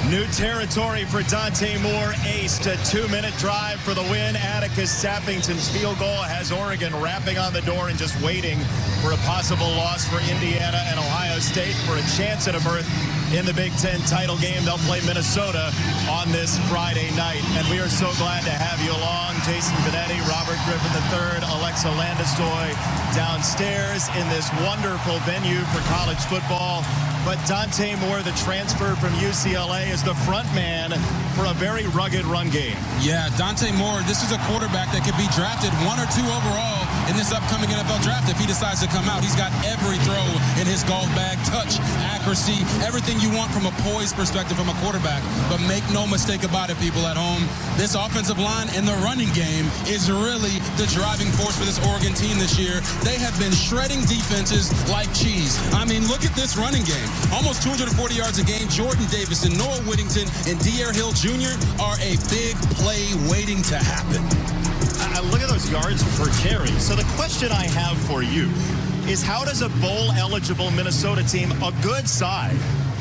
New territory for Dante Moore, aced a 2-minute drive for the win. Atticus Sappington's field goal has Oregon rapping on the door and just waiting for a possible loss for Indiana and Ohio State for a chance at a berth in the Big Ten title game. They'll play Minnesota on this Friday night. And we are so glad to have you along. Jason Benetti, Robert Griffin III, Alexa Landestoy downstairs in this wonderful venue for college football. But Dante Moore, the transfer from UCLA, is the front man for a very rugged run game. Yeah, Dante Moore, this is a quarterback that could be drafted 1 or 2 overall in this upcoming NFL draft if he decides to come out. He's got every throw in his golf bag, touch, accuracy, everything you want from a poise perspective from a quarterback. But make no mistake about it, people at home, this offensive line in the running game is really the driving force for this Oregon team this year. They have been shredding defenses like cheese. I mean, look at this running game. Almost 240 yards a game. Jordon Davison, Noah Whittington, and Dierre Hill Jr. are a big play waiting to happen. Look at those yards per carry. So the question I have for you is, how does a bowl-eligible Minnesota team, a good side,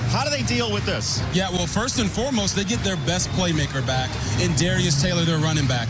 how do they deal with this? Yeah, well, first and foremost, they get their best playmaker back in Darius Taylor, their running back.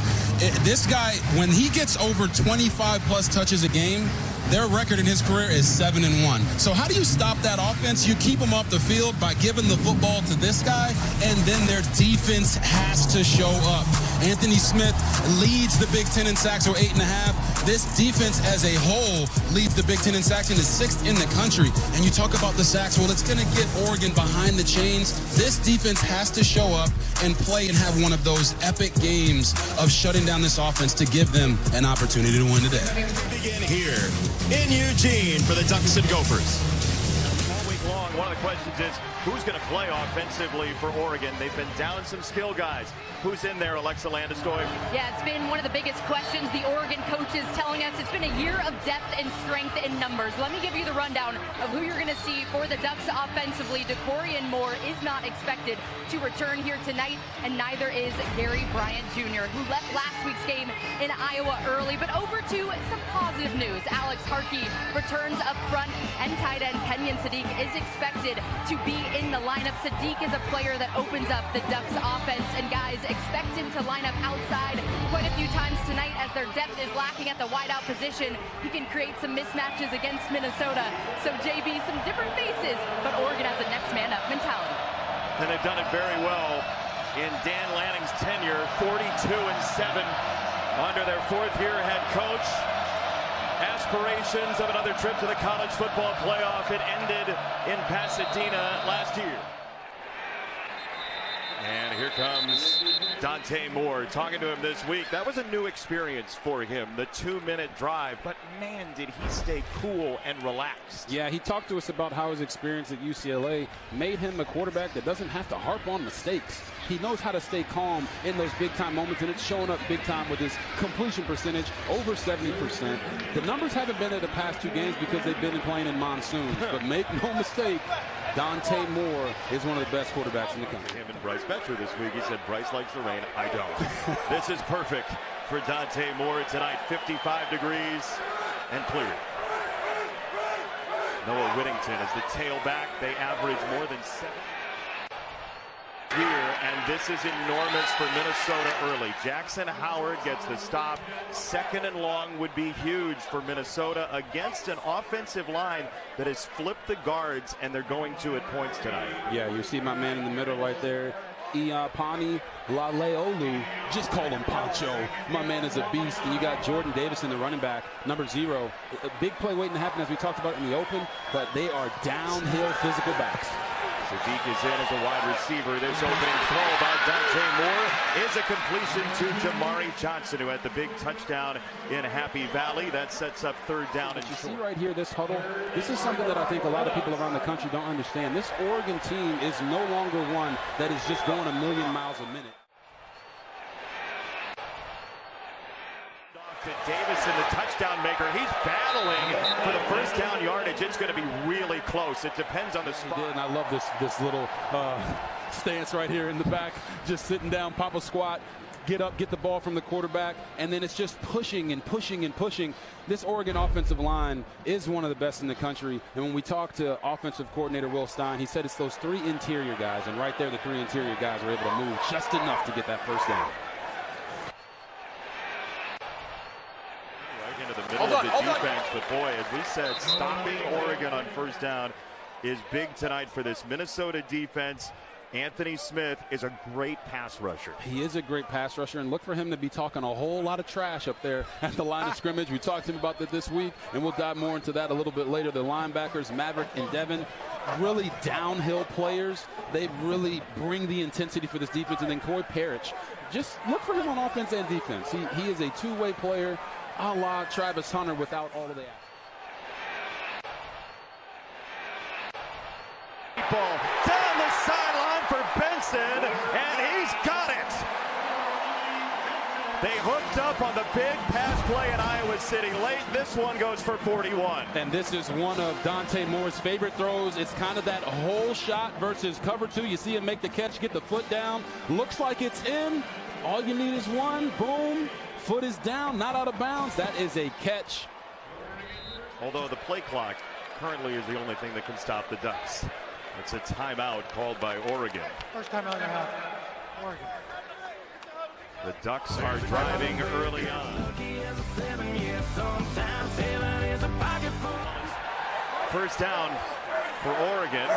This guy, when he gets over 25-plus touches a game, their record in his career is 7-1. So how do you stop that offense? You keep them off the field by giving the football to this guy, and then their defense has to show up. Anthony Smith leads the Big Ten in sacks, or 8.5. This defense as a whole leads the Big Ten in sacks and is 6th in the country. And you talk about the sacks, well, it's going to get Oregon behind the chains. This defense has to show up and play and have one of those epic games of shutting down this offense to give them an opportunity to win today. We begin here in Eugene for the Ducks and Gophers. All week long, one of the questions is, who's going to play offensively for Oregon? They've been down some skill guys. Who's in there, Alexa Landestoy? Yeah, it's been one of the biggest questions. The Oregon coaches telling us it's been a year of depth and strength in numbers. Let me give you the rundown of who you're going to see for the Ducks offensively. Kenyon Moore is not expected to return here tonight, and neither is Gary Bryant Jr., who left last week's game in Iowa early. But over to some positive news. Alex Harkey returns up front, and tight end Kenyon Sadiq is expected to be in the lineup. Sadiq is a player that opens up the Ducks offense, and guys, expect him to line up outside quite a few times tonight as their depth is lacking at the wideout position. He can create some mismatches against Minnesota. So JB, some different faces, but Oregon has a next man up mentality. And they've done it very well in Dan Lanning's tenure, 42-7 under their 4th-year head coach. Aspirations of another trip to the college football playoff. It ended in Pasadena last year. And here comes Dante Moore, talking to him this week. That was a new experience for him, the 2-minute drive. But, man, did he stay cool and relaxed. Yeah, he talked to us about how his experience at UCLA made him a quarterback that doesn't have to harp on mistakes. He knows how to stay calm in those big-time moments, and it's showing up big-time with his completion percentage, over 70%. The numbers haven't been at the past 2 games because they've been playing in monsoons. But make no mistake, Dante Moore is one of the best quarterbacks in the country. Him and Bryce Betcher this week. He said, Bryce likes the rain. I don't. This is perfect for Dante Moore tonight. 55 degrees and clear. Noah Whittington is the tailback. They average more than 7 here, and this is enormous for Minnesota early. Jackson Howard gets the stop. 2nd and long would be huge for Minnesota against an offensive line that has flipped the guards, and they're going to at points tonight. Yeah, you see my man in the middle right there, Iapani Laleolu. Just call him Pancho. My man is a beast. And you got Jordon Davison, the running back, number 0. A big play waiting to happen, as we talked about in the open, but they are downhill physical backs. Sadiq is in as a wide receiver. This opening throw by Dante Moore is a completion to Jamari Johnson, who had the big touchdown in Happy Valley. That sets up 3rd down and you short. see right here, this huddle, this is something that I think a lot of people around the country don't understand. This Oregon team is no longer one that is just going a million miles a minute. To Davison, the touchdown maker. He's battling for the first down yardage. It's going to be really close. It depends on the spot. And I love this little stance right here in the back, just sitting down, pop a squat. get up, get the ball from the quarterback, and then it's just pushing and pushing and pushing. This Oregon offensive line is one of the best in the country. And when we talked to offensive coordinator Will Stein, he said it's those 3 interior guys. And right there, the 3 interior guys were able to move just enough to get that first down. Right into the middle of the defense. But boy, as we said, stopping Oregon on first down is big tonight for this Minnesota defense. Anthony Smith is a great pass rusher. He is a great pass rusher, and look for him to be talking a whole lot of trash up there at the line of scrimmage. We talked to him about that this week, and we'll dive more into that a little bit later. The linebackers, Maverick and Devin, really downhill players. They really bring the intensity for this defense. And then Corey Parrish, just look for him on offense and defense. He is a two-way player, a la Travis Hunter, without all of the action. Ball down the sideline for Benson, and he's got it. They hooked up on the big pass play in Iowa City late. This one goes for 41. And this is one of Dante Moore's favorite throws. It's kind of that whole shot versus cover 2. You see him make the catch, get the foot down. Looks like it's in. All you need is one. Boom. Foot is down, not out of bounds. That is a catch. Although the play clock currently is the only thing that can stop the Ducks. It's a timeout called by Oregon. First timeout and a half. Oregon. The Ducks are driving early on. First down for Oregon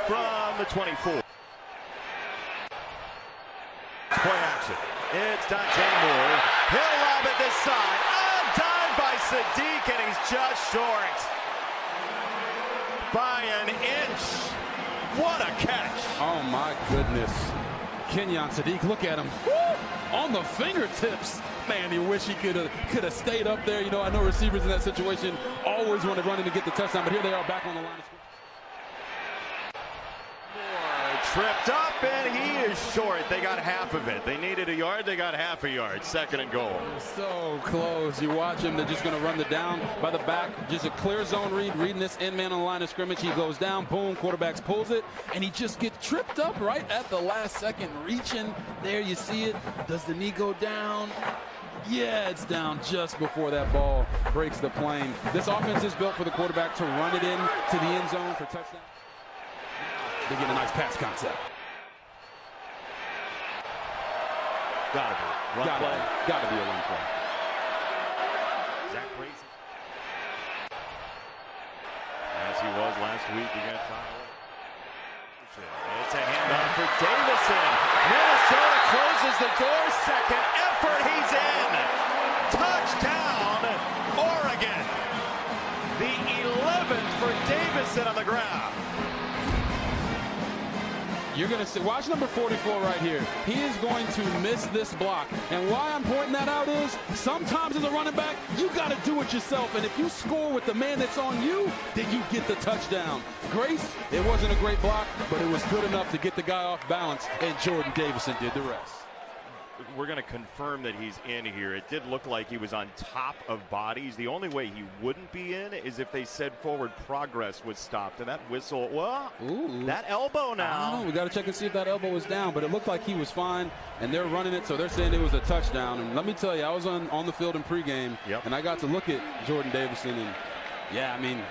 from the 24. Play action. It's Dante Moore. He'll lob it this side. Undone by Sadiq, and he's just short by an inch. What a catch. Oh my goodness. Kenyon Sadiq, look at him. Woo! On the fingertips. Man, you wish he could have stayed up there. You know, I know receivers in that situation always want to run in to get the touchdown, but here they are back on the line of scrimmage. Tripped up, and he is short. They got half of it. They needed a yard. They got half a yard. Second and goal. So close. You watch him. They're just going to run the down by the back. Just a clear zone read. Reading this end man on the line of scrimmage. He goes down. Boom. Quarterbacks pulls it. And he just gets tripped up right at the last second. Reaching. There you see it. Does the knee go down? Yeah, it's down just before that ball breaks the plane. This offense is built for the quarterback to run it in to the end zone for touchdown. They get a nice pass concept. Gotta be. Run play. Gotta be a run play. Zach Crazy. As he was last week against Iowa. It's a handoff for Davison. Minnesota closes the door. Second effort. He's in. Touchdown, Oregon. The 11th for Davison on the ground. You're going to see, watch number 44 right here. He is going to miss this block. And why I'm pointing that out is sometimes as a running back, you got to do it yourself. And if you score with the man that's on you, then you get the touchdown. Grace, it wasn't a great block, but it was good enough to get the guy off balance, and Jordon Davison did the rest. We're going to confirm that he's in here. It did look like he was on top of bodies. The only way he wouldn't be in is if they said forward progress was stopped. And that whistle, well, that elbow now. We got to check and see if that elbow was down, but it looked like he was fine, and they're running it, so they're saying it was a touchdown. And let me tell you, I was on the field in pregame, and I got to look at Jordon Davison, and, yeah, I mean,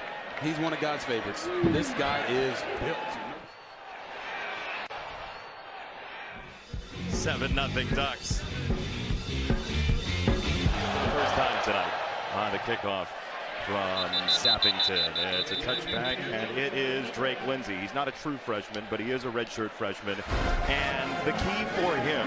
he's one of God's favorites. This guy is built. 7-0 Ducks. First time tonight on the kickoff from Sappington. It's a touchback, and it is Drake Lindsey. He's not a true freshman, but he is a redshirt freshman. And the key for him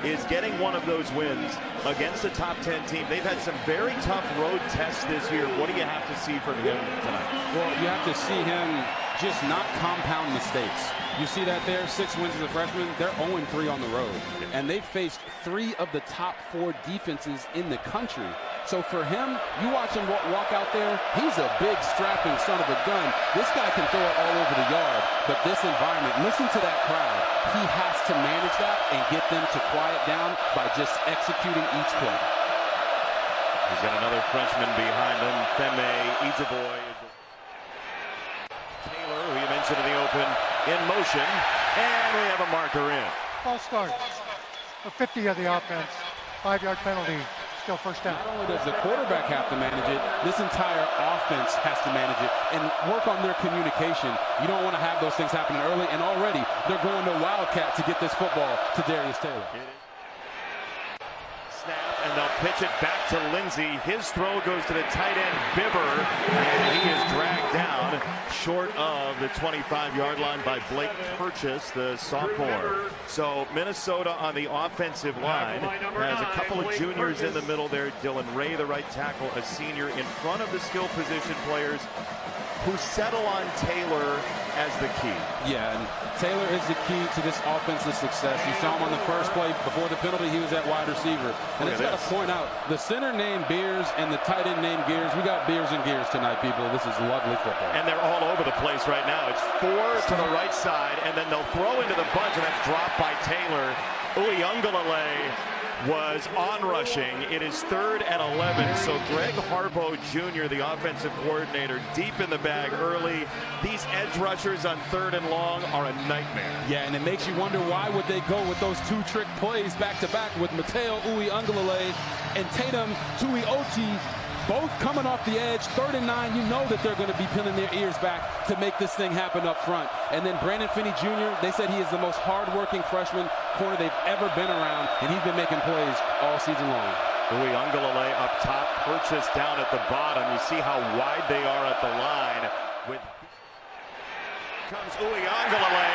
is getting one of those wins against a top 10 team. They've had some very tough road tests this year. What do you have to see from him tonight? Well, you have to see him just not compound mistakes. You see that there, 6 wins as a freshman. They're 0-3 on the road. And they've faced 3 of the top 4 defenses in the country. So for him, you watch him walk out there, he's a big strapping son of a gun. This guy can throw it all over the yard. But this environment, listen to that crowd. He has to manage that and get them to quiet down by just executing each play. He's got another freshman behind him, Femme Ijaboy. Taylor, who you mentioned in the open, in motion, and we have a marker in. False start. for 50 of the offense. 5-yard penalty, still first down. Not only does the quarterback have to manage it, this entire offense has to manage it and work on their communication. You don't want to have those things happening early, and already they're going to Wildcat to get this football to Darius Taylor. Snap, and they'll pitch it back to Lindsey. His throw goes to the tight end, Bibber, and he is dragged down short of the 25-yard line by Blake Purchase, the sophomore. So Minnesota on the offensive line has a couple of juniors in the middle there. Dylan Ray, the right tackle, a senior, in front of the skill position players who settle on Taylor as the key. Yeah, and Taylor is the key to this offensive success. You saw him on the first play before the penalty. He was at wide receiver. And it's got to point out, the center named Beers and the tight end named Gears. We got Beers and Gears tonight, people. This is lovely football. And they're all over the place right now. It's 4 to the right side, and then they'll throw into the bunch, and that's dropped by Taylor. Uyunglele was on rushing. It is 3rd and 11. So Greg Harbaugh Jr., the offensive coordinator, deep in the bag early. These edge rushers on 3rd and long are a nightmare. Yeah, and it makes you wonder why would they go with those 2 trick plays back to back with Mateo Uyunglele and Tatum Tuioti, both coming off the edge. 3rd and 9, you know that they're going to be pinning their ears back to make this thing happen up front. And then Brandon Finney Jr., they said he is the most hardworking freshman corner they've ever been around, and he's been making plays all season long. Uyunglele up top, Purchase down at the bottom. You see how wide they are at the line. With comes Uyunglele,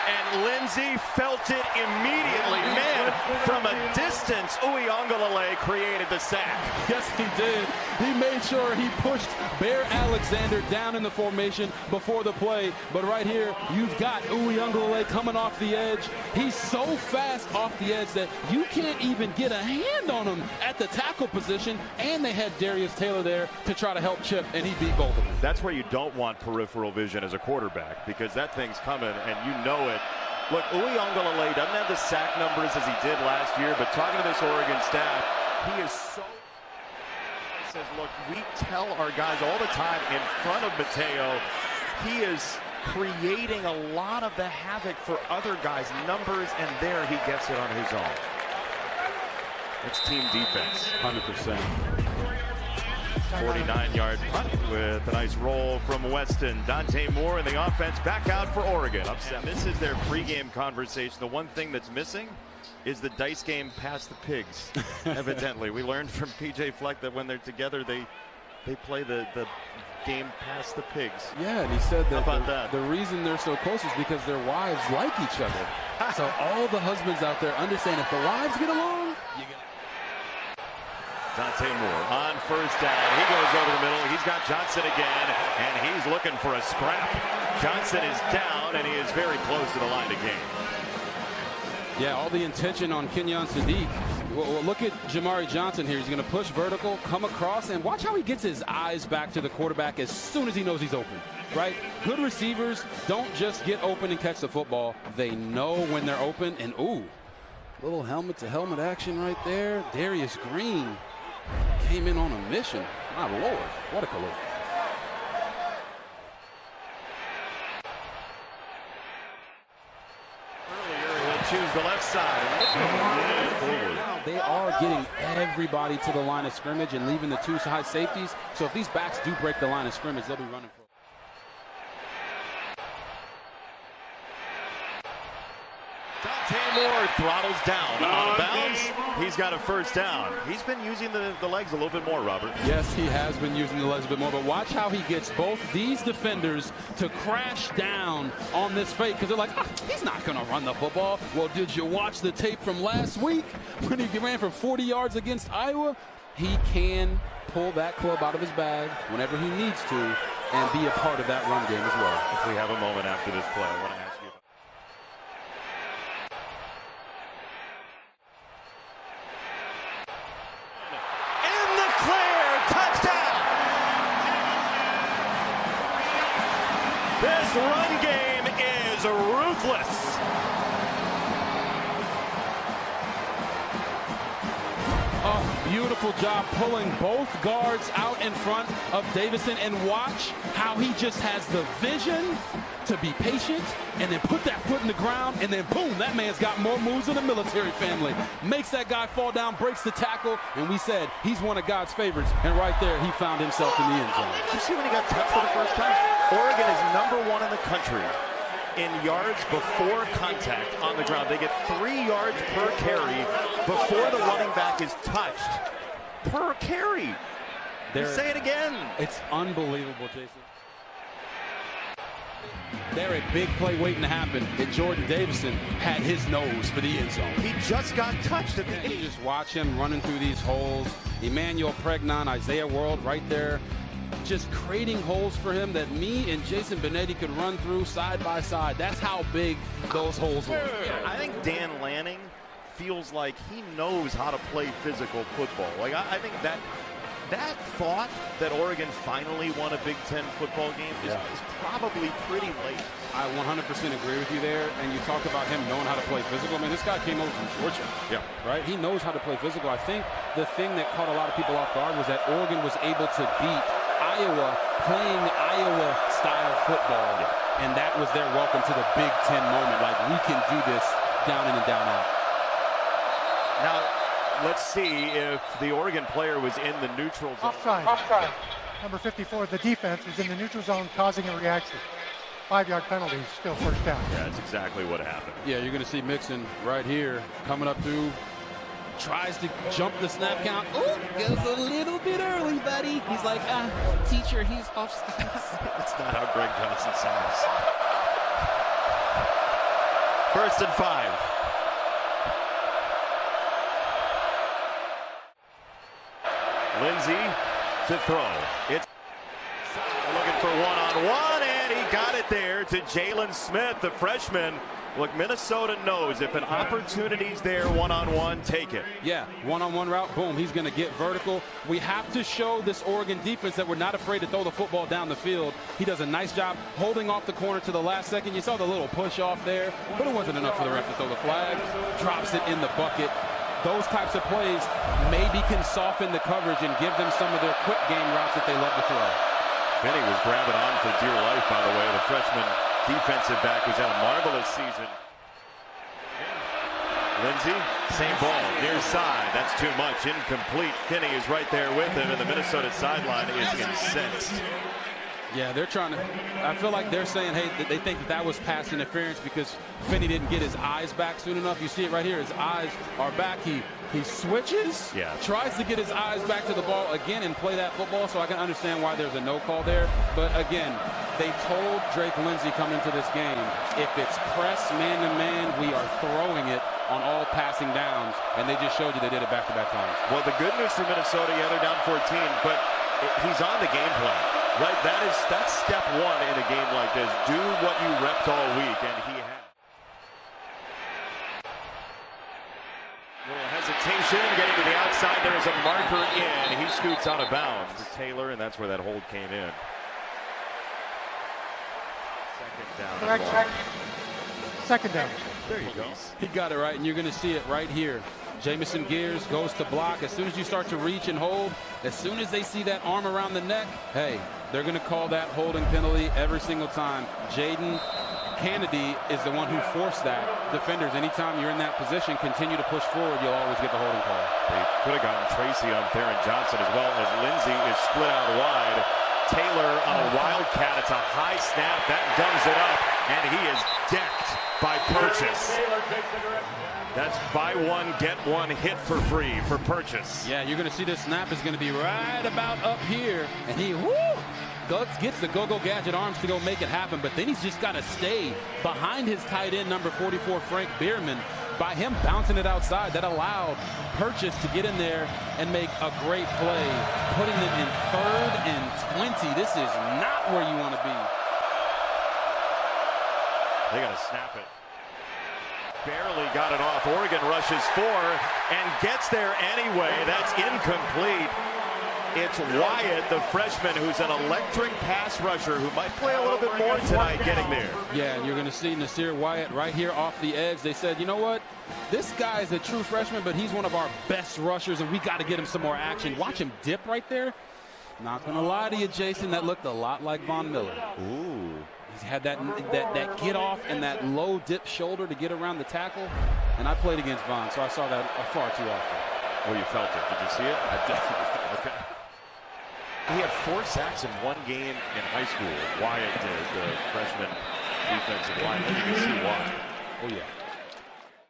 and Lindsey felt it immediately. Man, from a distance, Uyunglele created the sack. Yes, he did. He made sure he pushed Bear Alexander down in the formation before the play. But right here, you've got Uyunglele coming off the edge. He's so fast off the edge that you can't even get a hand on him at the tackle position. And they had Darius Taylor there to try to help Chip, and he beat both of them. That's where you don't want peripheral vision as a quarterback, because that thing's coming and you know it. Look, Uyunglele doesn't have the sack numbers as he did last year, but talking to this Oregon staff, he is so... He says, look, we tell our guys all the time in front of Mateo, he is creating a lot of the havoc for other guys' numbers, and there he gets it on his own. It's team defense. 100%. 49-yard punt with a nice roll from Weston. Dante Moore in the offense back out for Oregon. Upset. This is their pregame conversation. The one thing that's missing is the dice game past the pigs. Evidently, we learned from PJ Fleck that when they're together, they play the game past the pigs. Yeah, and he said that, how about that? The reason they're so close is because their wives like each other. So all the husbands out there understand if the wives get along, you get. Dante Moore on first down. He goes over the middle. He's got Johnson again, and he's looking for a scrap. Johnson is down, and he is very close to the line of game. Yeah, all the intention on Kenyon Sadiq. Well, look at Jamari Johnson here. He's going to push vertical, come across, and watch how he gets his eyes back to the quarterback as soon as he knows he's open, right? Good receivers don't just get open and catch the football. They know when they're open, and ooh, little helmet-to-helmet action right there. Darius Green came in on a mission. My Lord, what a collision. Earlier, he'll choose the left side. Now they are getting everybody to the line of scrimmage and leaving the 2 high safeties. So if these backs do break the line of scrimmage, they'll be running for. Dante Moore throttles down. Out of bounds. He's got a first down. He's been using the legs a little bit more, Robert. Yes, he has been using the legs a bit more, but watch how he gets both these defenders to crash down on this fake, because they're like, he's not going to run the football. Well, did you watch the tape from last week when he ran for 40 yards against Iowa? He can pull that club out of his bag whenever he needs to and be a part of that run game as well. If we have a moment after this play, I want to ask you about. This run game is ruthless. Oh, beautiful job pulling both guards out in front of Davison, and watch how he just has the vision to be patient and then put that foot in the ground, and then boom, that man's got more moves than a military family. Makes that guy fall down, breaks the tackle, and we said he's one of God's favorites, and right there he found himself in the end zone. Did you see when he got touched for the first time? Oregon is #1 in the country in yards before contact on the ground. They get 3 yards per carry before the running back is touched. Per carry. Say it again. It's unbelievable, Jason. They're a big play waiting to happen, and Jordon Davison had his nose for the end zone. He just got touched at the end. You just watch him running through these holes. Emmanuel Pregnon, Isaiah World right there, just creating holes for him that me and Jason Benetti could run through side by side. That's how big those holes were. I think Dan Lanning feels like he knows how to play physical football. Like I think that thought that Oregon finally won a Big Ten football game is probably pretty late. I 100% agree with you there. And you talk about him knowing how to play physical. I mean, this guy came over from Georgia. Yeah. Right? He knows how to play physical. I think the thing that caught a lot of people off guard was that Oregon was able to beat Iowa playing Iowa-style football. Yeah. And that was their welcome to the Big Ten moment. Like, we can do this down in and down out. Now, let's see if the Oregon player was in the neutral zone. Offside. Number 54, the defense was in the neutral zone causing a reaction. 5-yard penalty, still first down. Yeah, that's exactly what happened. Yeah, you're going to see Mixon right here coming up through. Tries to jump the snap count. Ooh, goes a little bit early, buddy. He's like, teacher, he's offside. That's not how Greg Johnson sounds. 1st and 5. Lindsey to throw. It's looking for one-on-one, and he got it there to Jalen Smith, the freshman. Look, Minnesota knows if an opportunity's there one-on-one, take it. Yeah, one-on-one route, boom, he's going to get vertical. We have to show this Oregon defense that we're not afraid to throw the football down the field. He does a nice job holding off the corner to the last second. You saw the little push off there, but it wasn't enough for the ref to throw the flag. Drops it in the bucket. Those types of plays maybe can soften the coverage and give them some of their quick game routes that they love to throw. Finney was grabbing on for dear life, by the way. The freshman defensive back who's had a marvelous season. Lindsey, same ball, near side. That's too much, incomplete. Finney is right there with him, and the Minnesota sideline is incensed. Yeah, they're trying to, I feel like they're saying, hey, they think that was pass interference because Finney didn't get his eyes back soon enough. You see it right here, his eyes are back. He switches, tries to get his eyes back to the ball again and play that football, so I can understand why there's a no call there. But again, they told Drake Lindsey coming into this game, if it's press man-to-man, we are throwing it on all passing downs, and they just showed you they did it back-to-back times. Well, the good news for Minnesota, yeah, they're down 14, but he's on the game plan. Right, that's step one in a game like this. Do what you repped all week, and he has. Little hesitation, getting to the outside. There is a marker in. He scoots out of bounds for Taylor, and that's where that hold came in. 2nd down. Second down. There you go. He got it right, and you're going to see it right here. Jamison Gears goes to block. As soon as you start to reach and hold, as soon as they see that arm around the neck, hey, they're going to call that holding penalty every single time. Jaden Kennedy is the one who forced that. Defenders, anytime you're in that position, continue to push forward, you'll always get the holding call. They could have gotten Tracy on Theron Johnson as well, as Lindsey is split out wide. Taylor on a wildcat. It's a high snap. That gums it up, and he is decked by Purchase. That's buy one, get one hit for free for Purchase. Yeah, you're going to see this snap is going to be right about up here, and he gets the go-go gadget arms to go make it happen, but then he's just got to stay behind his tight end, number 44, Frank Bierman. By him bouncing it outside, that allowed Purchase to get in there and make a great play, putting them in 3rd and 20. This is not where you want to be. They got to snap it. Barely got it off. Oregon rushes 4 and gets there anyway. That's incomplete. It's Wyatt, the freshman, who's an electric pass rusher who might play a little bit more tonight getting there. Yeah, and you're going to see Nasir Wyatt right here off the edge. They said, you know what? This guy is a true freshman, but he's one of our best rushers, and we got to get him some more action. Watch him dip right there. Not going to lie to you, Jason, that looked a lot like Von Miller. Ooh. He's had that get off and that low dip shoulder to get around the tackle. And I played against Von, so I saw that far too often. Well, you felt it. Did you see it? I definitely felt it. Okay. He had 4 sacks in one game in high school. Wyatt did, the freshman defensive lineman. You can see why. Oh, yeah.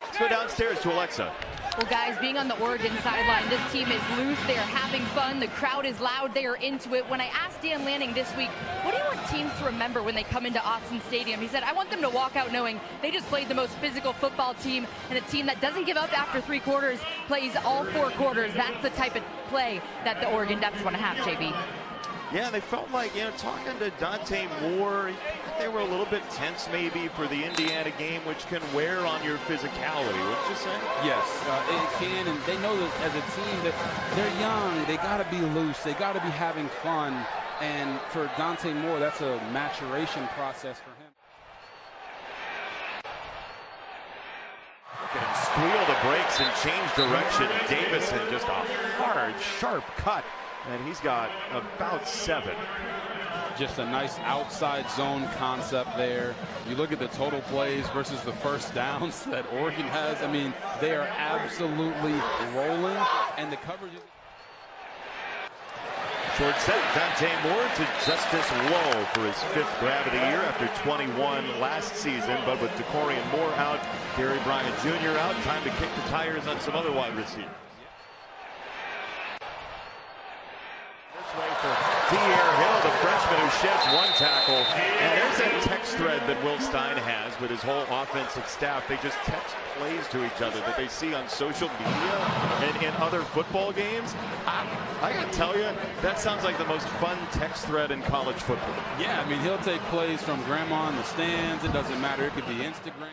Let's go downstairs to Alexa. Well, guys, being on the Oregon sideline, this team is loose. They are having fun. The crowd is loud. They are into it. When I asked Dan Lanning this week, what do you want teams to remember when they come into Autzen Stadium? He said, I want them to walk out knowing they just played the most physical football team, and a team that doesn't give up after 3 quarters, plays all 4 quarters. That's the type of play that the Oregon Ducks want to have, JB. Yeah, they felt like, talking to Dante Moore, they were a little bit tense maybe for the Indiana game, which can wear on your physicality, wouldn't you say? Yes, it can, and they know that as a team that they're young, they got to be loose, they got to be having fun, and for Dante Moore, that's a maturation process for him. Look at him squeal the brakes and change direction. Davison, just a hard, sharp cut. And he's got about 7. Just a nice outside zone concept there. You look at the total plays versus the first downs that Oregon has. I mean, they are absolutely rolling, and the coverage is... Short set, Dante Moore to Justice Lowe for his 5th grab of the year after 21 last season. But with Dierre Moore out, Gary Bryant Jr. out, time to kick the tires on some other wide receivers. Dierre Hill, the freshman who sheds 1 tackle. And there's that text thread that Will Stein has with his whole offensive staff. They just text plays to each other that they see on social media and in other football games. I gotta tell you, that sounds like the most fun text thread in college football. Yeah, I mean, he'll take plays from grandma in the stands. It doesn't matter. It could be Instagram.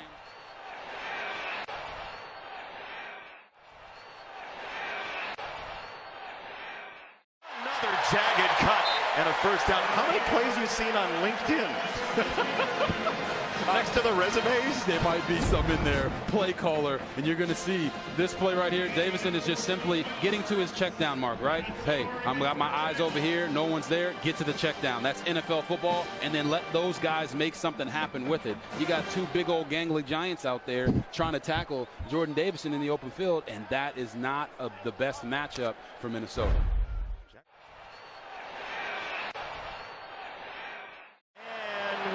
Jagged cut and a first down. How many plays have you seen on LinkedIn? Next to the resumes? There might be some in there. Play caller, and you're going to see this play right here. Davison is just simply getting to his check down mark, right? Hey, I've got my eyes over here. No one's there. Get to the check down. That's NFL football, and then let those guys make something happen with it. You got 2 big old gangly giants out there trying to tackle Jordon Davison in the open field, and that is not the best matchup for Minnesota.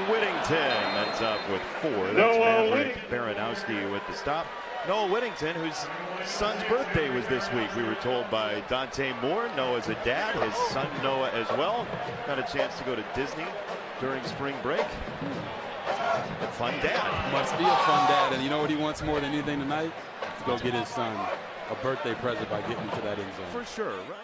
Whittington ends up with 4. That's Maverick Baranowski with the stop. Noah Whittington, whose son's birthday was this week, we were told by Dante Moore. Noah's a dad, his son Noah as well. Got a chance to go to Disney during spring break. A fun dad. Must be a fun dad, and you know what he wants more than anything tonight? To go get his son a birthday present by getting to that end zone. For sure, right?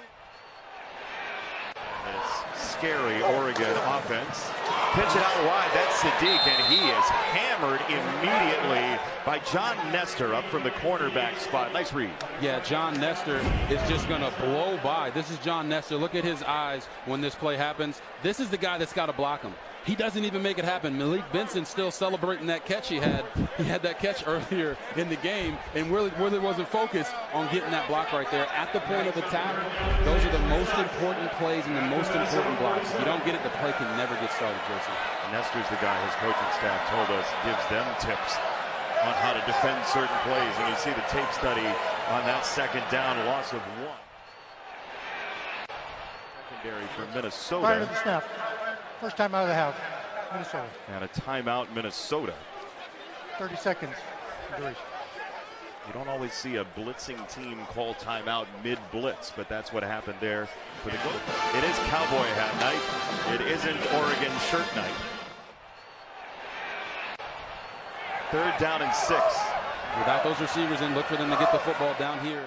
This scary Oregon offense. Pitch it out wide, that's Sadiq, and he is hammered immediately by John Nestor up from the cornerback spot. Nice read. Yeah, John Nestor is just going to blow by. This is John Nestor. Look at his eyes when this play happens. This is the guy that's got to block him. He doesn't even make it happen. Malik Benson's still celebrating that catch he had. He had that catch earlier in the game and really wasn't focused on getting that block right there at the point of attack. Those are the most important plays and the most important blocks. If you don't get it, the play can never get started, Jason. Nestor's the guy his coaching staff told us gives them tips on how to defend certain plays. And you see the tape study on that 2nd down, loss of 1. Secondary for Minnesota. Prior to the snap. First time out of the half, Minnesota. And a timeout, Minnesota. 30 seconds duration. You don't always see a blitzing team call timeout mid-blitz, but that's what happened there for the goal. It is cowboy hat night. It isn't Oregon shirt night. 3rd down and 6. Without those receivers in, look for them to get the football down here.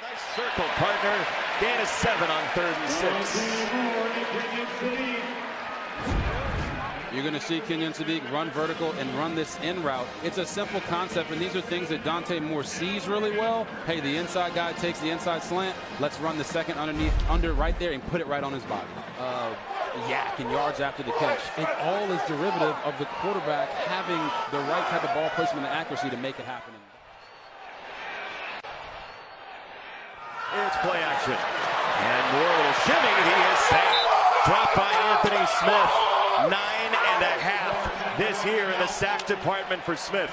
Nice circle, partner. Gain of 7 on 3rd and 6. You're going to see Kenyon Sadiq run vertical and run this in route. It's a simple concept, and these are things that Dante Moore sees really well. Hey, the inside guy takes the inside slant. Let's run the second under right there and put it right on his body. yak and yards after the catch. It all is derivative of the quarterback having the right type of ball placement and accuracy to make it happen. It's play action. And Moore will shimmy. He is sacked. Dropped by Anthony Smith. 9.5 this year in the sack department for Smith.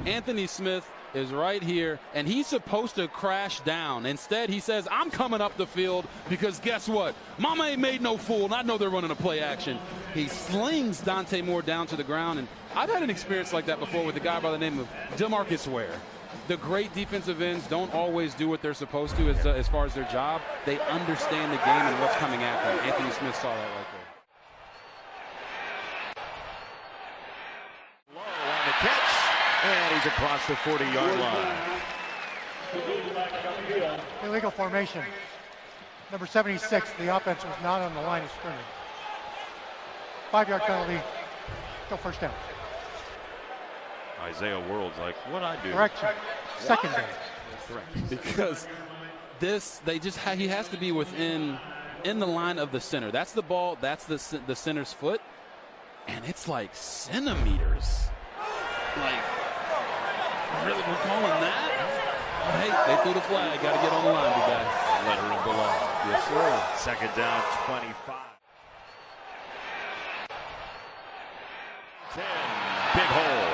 Anthony Smith is right here, and he's supposed to crash down. Instead, he says, I'm coming up the field because guess what? Mama ain't made no fool, and I know they're running a play action. He slings Dante Moore down to the ground, and I've had an experience like that before with a guy by the name of DeMarcus Ware. The great defensive ends don't always do what they're supposed to as far as their job. They understand the game and what's coming at them. Anthony Smith saw that right there. Low on the catch, and he's across the 40-yard line. Illegal formation. Number 76, the offense was not on the line of scrimmage. 5-yard penalty, still first down. Isaiah World's like, what'd I do? Correction, second down. Correct. Because he has to be in the line of the center. That's the ball, that's the center's foot, and it's like centimeters. Like, really, we're calling that? Hey, they threw the flag. Got to get on the line, you guys. Lettering below. Yes, sir. Second down, 25. 10, big hole.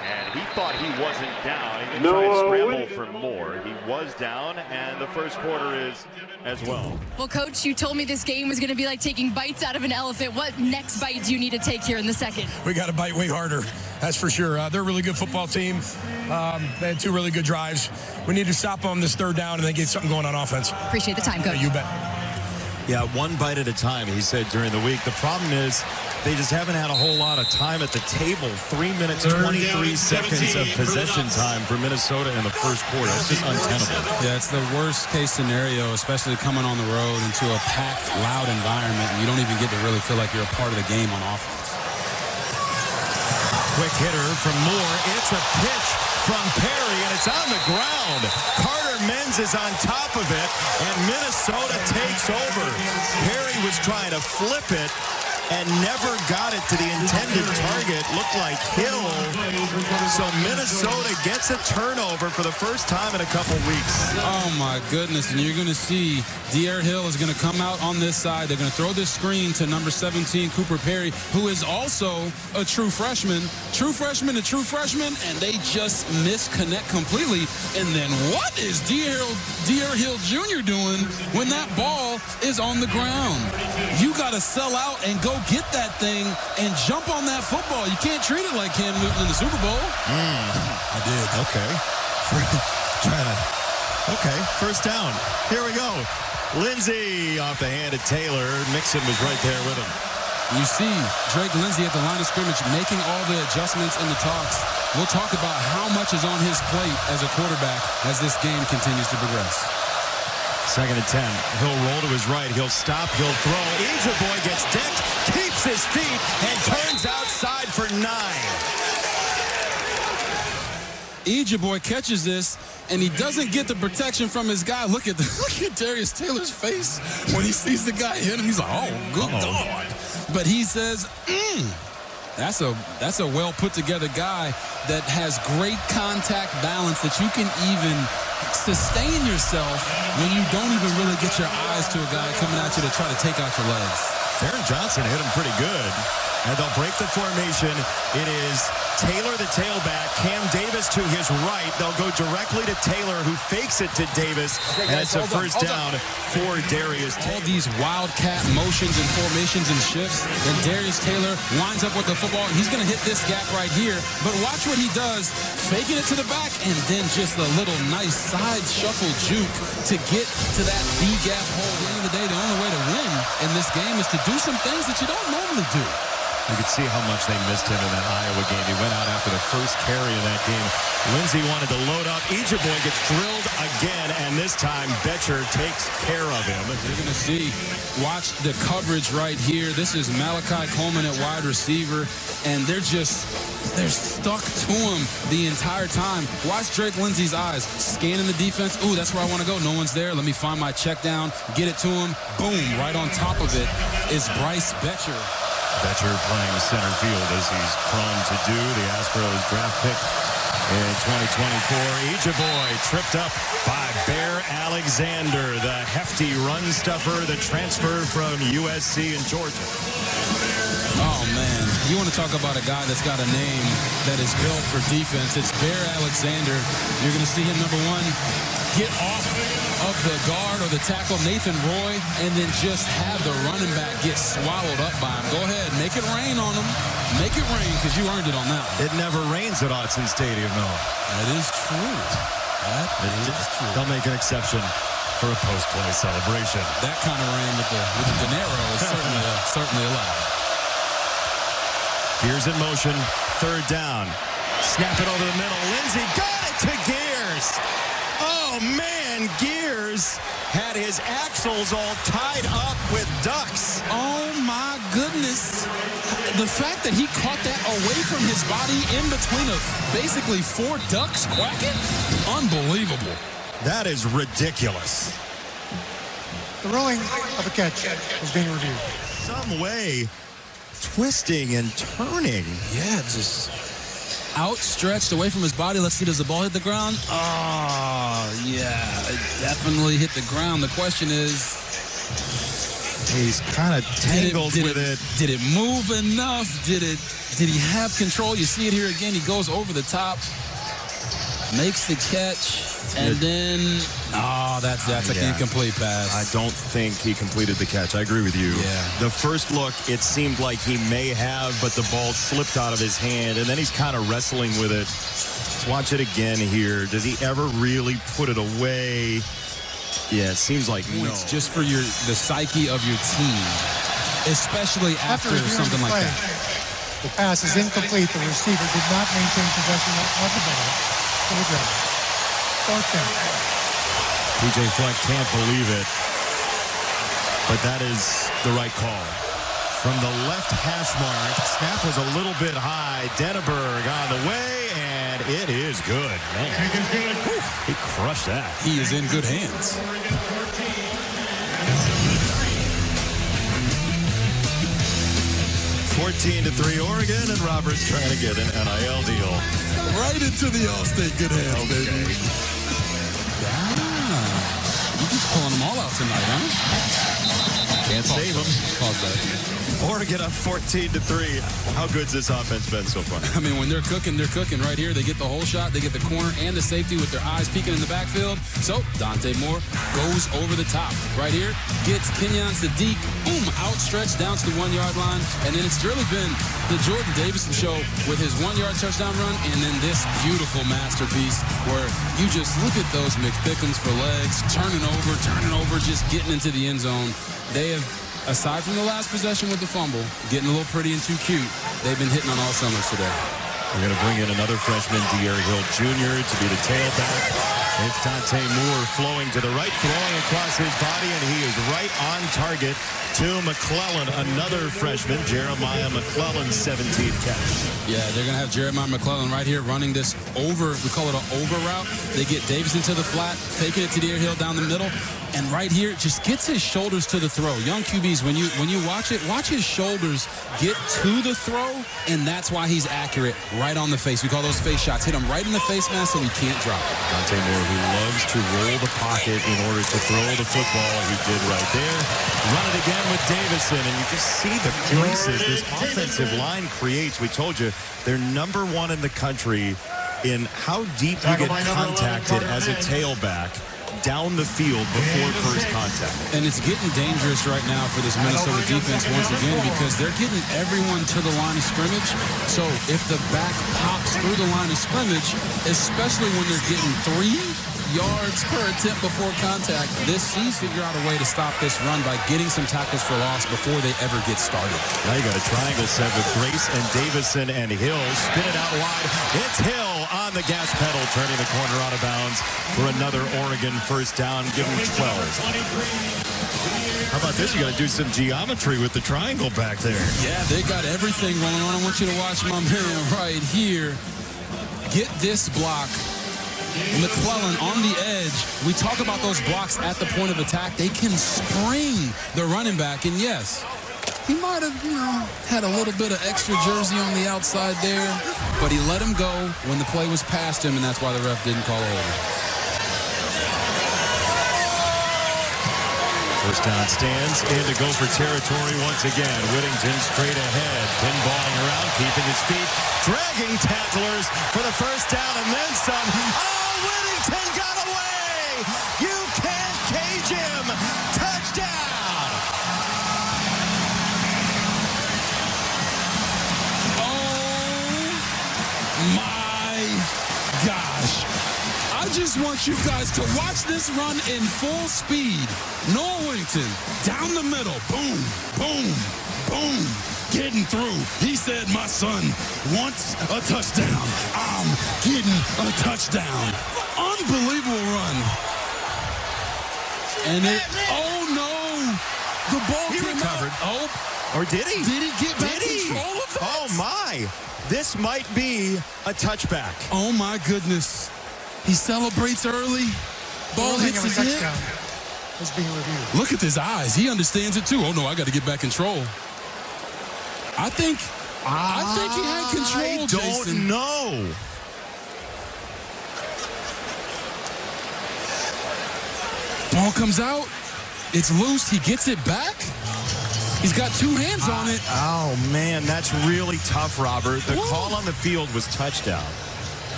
And he thought he wasn't down. He didn't try and scramble for more. He was down, and the first quarter is as well. Well, Coach, you told me this game was going to be like taking bites out of an elephant. What next bite do you need to take here in the second? We got to bite way harder. That's for sure. They're a really good football team. They had 2 really good drives. We need to stop them this third down and then get something going on offense. Appreciate the time, Coach. You bet. Yeah, one bite at a time, he said during the week. The problem is they just haven't had a whole lot of time at the table. 3 minutes, 23 seconds of possession time for Minnesota in the first quarter. It's just untenable. Yeah, it's the worst case scenario, especially coming on the road into a packed, loud environment, and you don't even get to really feel like you're a part of the game on offense. Quick hitter from Moore. It's a pitch from Perry, and it's on the ground. Carter Menz is on top of it, and Minnesota takes over. Perry was trying to flip it and never got it to the intended target. Looked like Hill. So Minnesota gets a turnover for the first time in a couple weeks. Oh, my goodness. And you're going to see Dierre Hill is going to come out on this side. They're going to throw this screen to number 17, Cooper Perry, who is also a true freshman. True freshman to true freshman, and they just misconnect completely. And then what is Dierre Hill Jr. doing when that ball is on the ground? You got to sell out and go get that thing and jump on that football. You can't treat it like Cam Newton in the Super Bowl. I did. Okay. Okay, first down. Here we go. Lindsey off the hand of Taylor. Mixon was right there with him. You see Drake Lindsey at the line of scrimmage making all the adjustments in the talks. We'll talk about how much is on his plate as a quarterback as this game continues to progress. Second and 10. He'll roll to his right. He'll stop. He'll throw. Ejeboy gets decked, keeps his feet, and turns outside for 9. Ejeboy catches this, and he doesn't get the protection from his guy. Look at Darius Taylor's face when he sees the guy hit him. He's like, oh, good God. But he says, that's a well put together guy that has great contact balance that you can even sustain yourself when you don't even really get your eyes to a guy coming at you to try to take out your legs. Aaron Johnson hit him pretty good. And they'll break the formation. It is Taylor, the tailback. Cam Davis to his right. They'll go directly to Taylor, who fakes it to Davis. And it's a first down for Darius Taylor. All these wildcat motions and formations and shifts. And Darius Taylor winds up with the football. And he's going to hit this gap right here. But watch what he does. Faking it to the back. And then just a little nice side shuffle juke to get to that B-gap hole. At the end of the day, the only way to win in this game is to do some things that you don't normally do. You could see how much they missed him in that Iowa game. He went out after the first carry in that game. Lindsey wanted to load up. Boy gets drilled again, and this time Betcher takes care of him. You're going to see, watch the coverage right here. This is Malachi Coleman at wide receiver, and they're stuck to him the entire time. Watch Drake Lindsey's eyes, scanning the defense. Ooh, that's where I want to go. No one's there. Let me find my check down, get it to him. Boom, right on top of it is Bryce Betcher. Betcher playing center field as he's prone to do. The Astros draft pick in 2024. Boy tripped up by Bear Alexander, the hefty run stuffer that transferred from USC in Georgia. Oh, man. You want to talk about a guy that's got a name that is built for defense. It's Bear Alexander. You're going to see him, number one, get off of the guard or the tackle, Nathan Roy, and then just have the running back get swallowed up by him. Go ahead, make it rain on him. Make it rain, because you earned it on that one. It never rains at Autzen Stadium, though. That is true. That is true. They'll make an exception for a post-play celebration. That kind of rain with the Dinero is certainly allowed. Gears in motion, third down. Snap it over the middle. Lindsey got it to Gears. Oh, man, Gears had his axles all tied up with ducks. Oh, my goodness. The fact that he caught that away from his body in between of basically 4 ducks quacking, unbelievable. That is ridiculous. The ruling of a catch is being reviewed. Some way twisting and turning. Yeah, just outstretched away from his body. Let's see, does the ball hit the ground? Oh, yeah, it definitely hit the ground. The question is, he's kind of tangled with it. Did it move enough? Did he have control? You see it here again. He goes over the top, makes the catch, and then that's an incomplete pass. I don't think he completed the catch. I agree with you. Yeah. The first look, it seemed like he may have, but the ball slipped out of his hand, and then he's kind of wrestling with it. Let's watch it again here. Does he ever really put it away? Yeah, it seems like no. It's just for the psyche of your team, especially after something like that. The pass is incomplete. The receiver did not maintain possession of the ball to the ground. Fourth down. PJ Fleck can't believe it, but that is the right call. From the left hash mark, snap was a little bit high. Denaburg on the way, and it is good. Man, he crushed that. He is in good hands. (14-3) Oregon, and Roberts trying to get an NIL deal. Right into the All-State good hands, baby. You're just pulling them all out tonight, huh? Can't save them. Pause that. Oregon up 14-3. How good's this offense been so far? I mean, when they're cooking right here. They get the whole shot. They get the corner and the safety with their eyes peeking in the backfield. So Dante Moore goes over the top. Right here, gets Kenyon Sadiq, boom, outstretched down to the 1-yard line. And then it's really been the Jordon Davison show with his 1-yard touchdown run, and then this beautiful masterpiece where you just look at those McPickens for legs, turning over, just getting into the end zone. They have, aside from the last possession with the fumble, getting a little pretty and too cute, they've been hitting on all cylinders today. We're going to bring in another freshman, Dierre Hill Jr., to be the tailback. It's Dante Moore flowing to the right, throwing across his body, and he is right on target to McClellan, another freshman, Jeremiah McClellan's 17th catch. Yeah, they're going to have Jeremiah McClellan right here running this over, we call it an over route. They get Davison to the flat, faking it to Dierre Hill down the middle, and right here just gets his shoulders to the throw. Young QBs, when you watch it, watch his shoulders get to the throw, and that's why he's accurate right on the face. We call those face shots. Hit him right in the face mask so he can't drop it. Dante Moore, who loves to roll the pocket in order to throw the football, he did right there. Run it again with Davison, and you just see the creases this offensive line creates. We told you they're number 1 in the country in how deep you get contacted as a tailback down the field before first contact. And it's getting dangerous right now for this Minnesota defense once again because they're getting everyone to the line of scrimmage. So if the back pops through the line of scrimmage, especially when they're getting 3, yards per attempt before contact. The Chiefs figure out a way to stop this run by getting some tackles for loss before they ever get started. Now you got a triangle set with Grace and Davison and Hill. Spin it out wide. It's Hill on the gas pedal, turning the corner out of bounds for another Oregon first down. Give him 12. How about this? You got to do some geometry with the triangle back there. Yeah, they got everything going on. I want you to watch my man right here. Get this block. McClellan on the edge. We talk about those blocks at the point of attack. They can spring the running back. And yes, he might have, had a little bit of extra jersey on the outside there, but he let him go when the play was past him, and that's why the ref didn't call a hold. First down stands in to go for territory once again. Whittington straight ahead, pinballing around, keeping his feet, dragging tacklers for the first down and then some. Oh, Whittington got away! You can't cage him! Touchdown! Oh my gosh. I just want you guys to watch this run in full speed. Noah Whittington down the middle. Boom, boom, boom. Getting through. He said, my son wants a touchdown. I'm getting a touchdown. Unbelievable run. And oh no. The ball He came recovered. out. Oh. Or did he? Did he get back control of that? Oh my. This might be a touchback. Oh my goodness. He celebrates early. Ball hits his hip. Is being reviewed. Look at his eyes. He understands it too. Oh no, I got to get back control. I think he had control. I don't Jason. know. Ball comes out. It's loose. He gets it back. He's got two hands on it. Oh man, that's really tough, Robert. The call on the field was touchdown.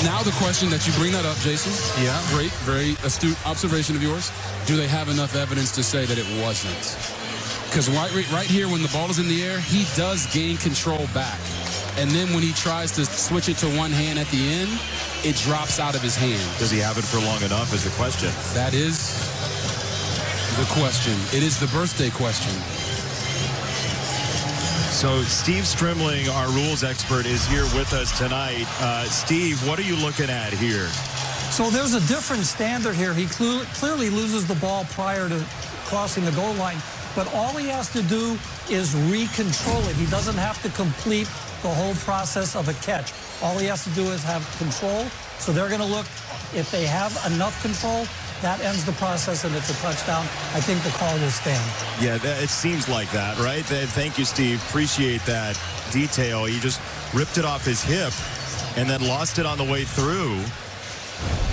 Now the question that you bring that up, Jason. Yeah. Great, very astute observation of yours. Do they have enough evidence to say that it wasn't? Because right here, when the ball is in the air, he does gain control back. And then when he tries to switch it to one hand at the end, it drops out of his hand. Does he have it for long enough is the question. That is the question. It is the birthday question. So Steve Strimling, our rules expert, is here with us tonight. Steve, what are you looking at here? So there's a different standard here. He clearly loses the ball prior to crossing the goal line, but all he has to do is re-control it. He doesn't have to complete the whole process of a catch. All he has to do is have control. So they're going to look, if they have enough control, that ends the process and it's a touchdown. I think the call will stand. Yeah, it seems like that, right? Thank you, Steve. Appreciate that detail. He just ripped it off his hip and then lost it on the way through.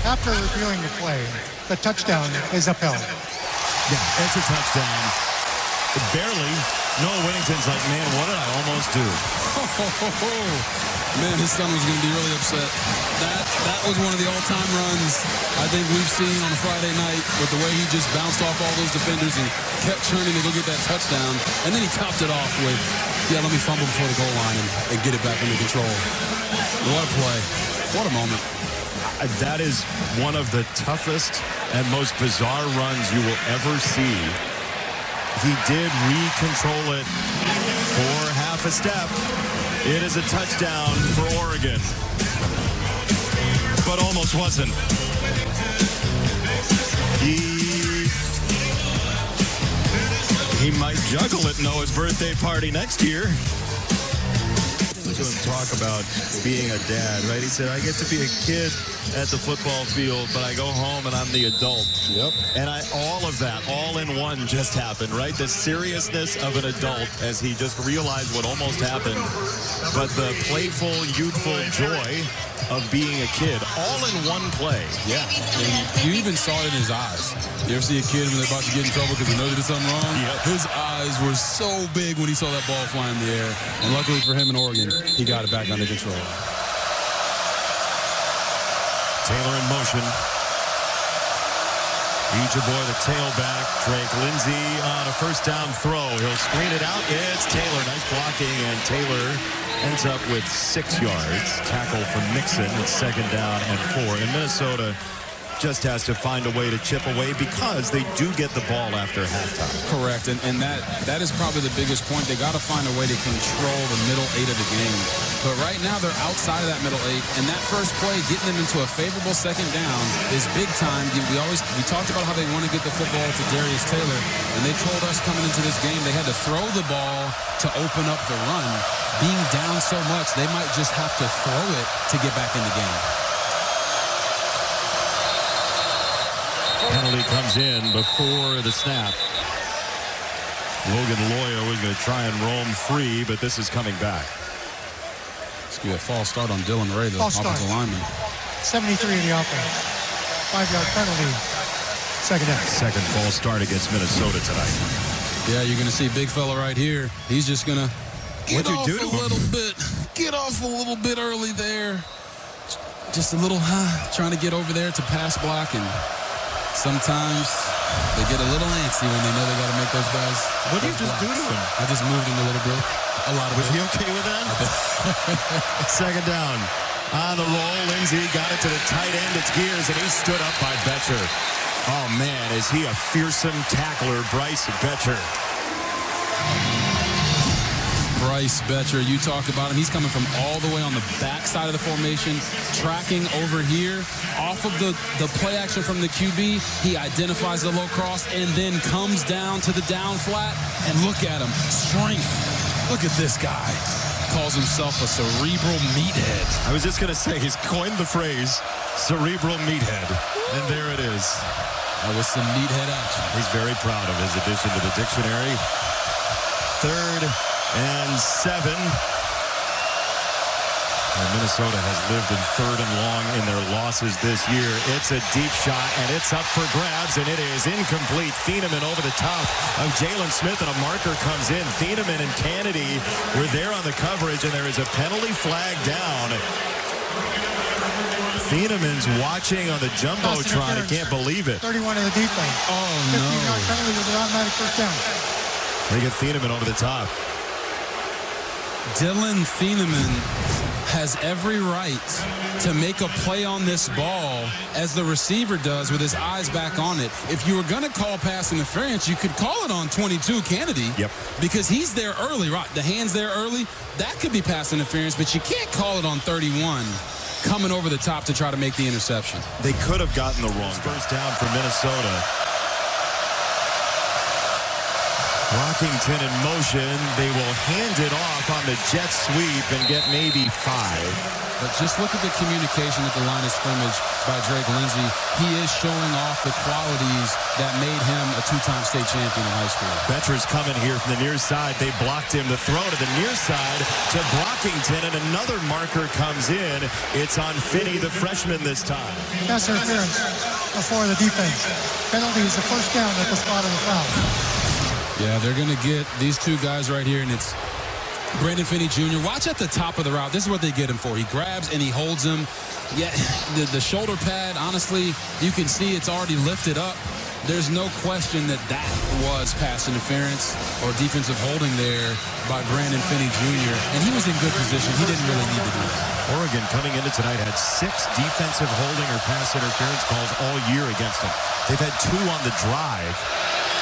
After reviewing the play, the touchdown is upheld. Yeah, it's a touchdown. Barely. Noah Whittington's like, man, what did I almost do? Man, his son was going to be really upset. That was one of the all-time runs I think we've seen on a Friday night with the way he just bounced off all those defenders and kept churning to go get that touchdown. And then he topped it off with, yeah, let me fumble before the goal line and get it back under control. What a play. What a moment. That is one of the toughest and most bizarre runs you will ever see. He did re-control it for half a step. It is a touchdown for Oregon. But almost wasn't. He might juggle at Noah's birthday party next year. To him talk about being a dad, right? He said, I get to be a kid at the football field, but I go home and I'm the adult. Yep. And all of that, all in one just happened, right? The seriousness of an adult as he just realized what almost happened, but the playful, youthful joy of being a kid, all in one play. Yeah. And you even saw it in his eyes. You ever see a kid when they're about to get in trouble because they know they did something wrong? Yep. His eyes were so big when he saw that ball fly in the air. And luckily for him in Oregon, he got it back under control. Taylor in motion. Boy, the tailback. Drake Lindsey on a a first down throw. He'll screen it out. It's Taylor. Nice blocking, and Taylor ends up with 6 yards. Tackle from Mixon. It's 2nd down and 4. And Minnesota just has to find a way to chip away because they do get the ball after halftime. Correct, and that is probably the biggest point. They got to find a way to control the middle 8 of the game. But right now they're outside of that middle 8, and that first play, getting them into a favorable 2nd down, is big time. We talked about how they want to get the football to Darius Taylor, and they told us coming into this game they had to throw the ball to open up the run. Being down so much, they might just have to throw it to get back in the game. Penalty comes in before the snap. Logan Loya was going to try and roam free, but this is coming back. It's going to be a false start on Dylan Ray, the offensive lineman. 73 in the offense. 5-yard penalty. 2nd down. Second false start against Minnesota tonight. Yeah, you're going to see big fella right here. He's just going to get off a little bit. Get off a little bit early there. Just a little trying to get over there to pass block, and sometimes they get a little antsy when they know they got to make those guys. What did you just do to him? I just moved him a little bit. A lot of Was he okay with that? 2nd down. On the roll, Lindsey got it to the tight end. It's Gears, and he stood up by Betcher. Oh, man, is he a fearsome tackler, Bryce Betcher. Bryce Betcher, you talk about him. He's coming from all the way on the back side of the formation, tracking over here. Off of the play action from the QB, he identifies the low cross and then comes down to the down flat. And look at him, strength. Look at this guy. Calls himself a cerebral meathead. I was just going to say, he's coined the phrase, cerebral meathead. And there it is. That was some meathead action. He's very proud of his addition to the dictionary. 3rd and 7. And Minnesota has lived in 3rd and long in their losses this year. It's a deep shot, and it's up for grabs, and it is incomplete. Thieneman over the top of Jalen Smith, and a marker comes in. Thieneman and Kennedy were there on the coverage, and there is a penalty flag down. Thieneman's watching on the Jumbotron. I can't believe it. 31 of the defense. Oh, no. 15-yard penalty with an automatic first down. They get Thieneman over the top. Dylan Thieneman has every right to make a play on this ball as the receiver does with his eyes back on it. If you were going to call pass interference, you could call it on 22 Kennedy. Yep. Because he's there early, right? The hand's there early. That could be pass interference, but you can't call it on 31 coming over the top to try to make the interception. They could have gotten the wrong first down for Minnesota. Rockington in motion. They will hand it off on the jet sweep and get maybe 5. But just look at the communication at the line of scrimmage by Drake Lindsey. He is showing off the qualities that made him a 2-time state champion in high school. Betcher's coming here from the near side. They blocked him. The throw to the near side to Brockington, and another marker comes in. It's on Finney, the freshman, this time. Pass interference before the defense. Penalty is the first down at the spot of the foul. Yeah, they're going to get these two guys right here, and it's Brandon Finney Jr. Watch at the top of the route. This is what they get him for. He grabs and he holds him. Yeah, the shoulder pad, honestly, you can see it's already lifted up. There's no question that was pass interference or defensive holding there by Brandon Finney Jr., and he was in good position. He didn't really need to do that. Oregon coming into tonight had 6 defensive holding or pass interference calls all year against them. They've had 2 on the drive.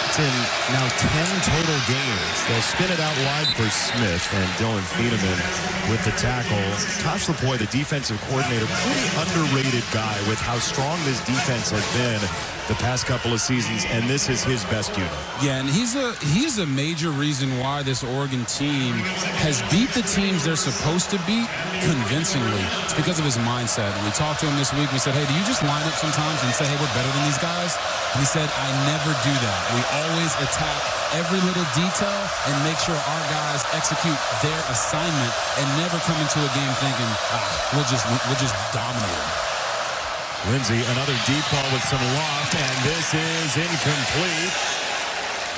It's in now 10 total games. They'll spin it out wide for Smith, and Dylan Thieneman with the tackle. Tosh Lapoy, the defensive coordinator, pretty underrated guy with how strong this defense has been the past couple of seasons, and this is his best unit. Yeah, and he's a major reason why this Oregon team has beat the teams they're supposed to beat convincingly. It's because of his mindset. And we talked to him this week. We said, hey, do you just line up sometimes and say, hey, we're better than these guys? And he said, I never do that. We always attack every little detail and make sure our guys execute their assignment and never come into a game thinking, we'll just dominate them. Lindsey, another deep ball with some loft, and this is incomplete.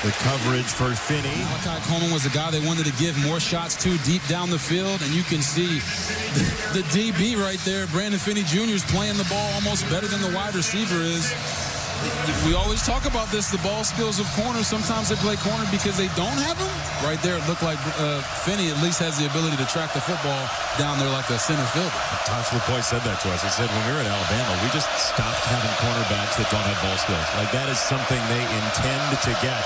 The coverage for Finney. Malachi Coleman was the guy they wanted to give more shots to deep down the field, and you can see the DB right there. Brandon Finney Jr. is playing the ball almost better than the wide receiver is. we always talk about this, the ball skills of corners. Sometimes they play corner because they don't have them. Right there, it looked like Finney at least has the ability to track the football down there like a center fielder. Tosh LaPointe said that to us. He said, when we were at Alabama, we just stopped having cornerbacks that don't have ball skills. Like, that is something they intend to get.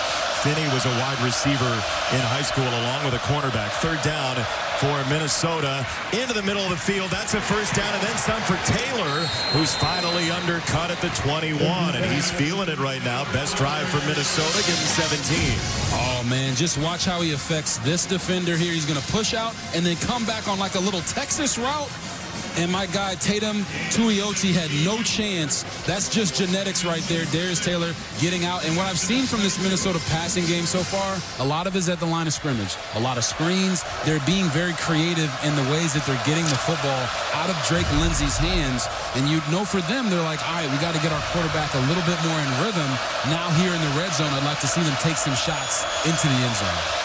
Finney was a wide receiver in high school along with a cornerback. Third down for Minnesota. Into the middle of the field. That's a first down and then some for Taylor, who's finally undercut at the 21. And he's feeling it right now. Best drive for Minnesota, getting 17. Oh, man, just watch how he affects this defender here. He's going to push out and then come back on like a little Texas route. And my guy, Tatum Tuioti, had no chance. That's just genetics right there. Darius Taylor getting out. And what I've seen from this Minnesota passing game so far, a lot of it is at the line of scrimmage. A lot of screens. They're being very creative in the ways that they're getting the football out of Drake Lindsey's hands. And you know, for them, they're like, all right, we got to get our quarterback a little bit more in rhythm. Now here in the red zone, I'd like to see them take some shots into the end zone.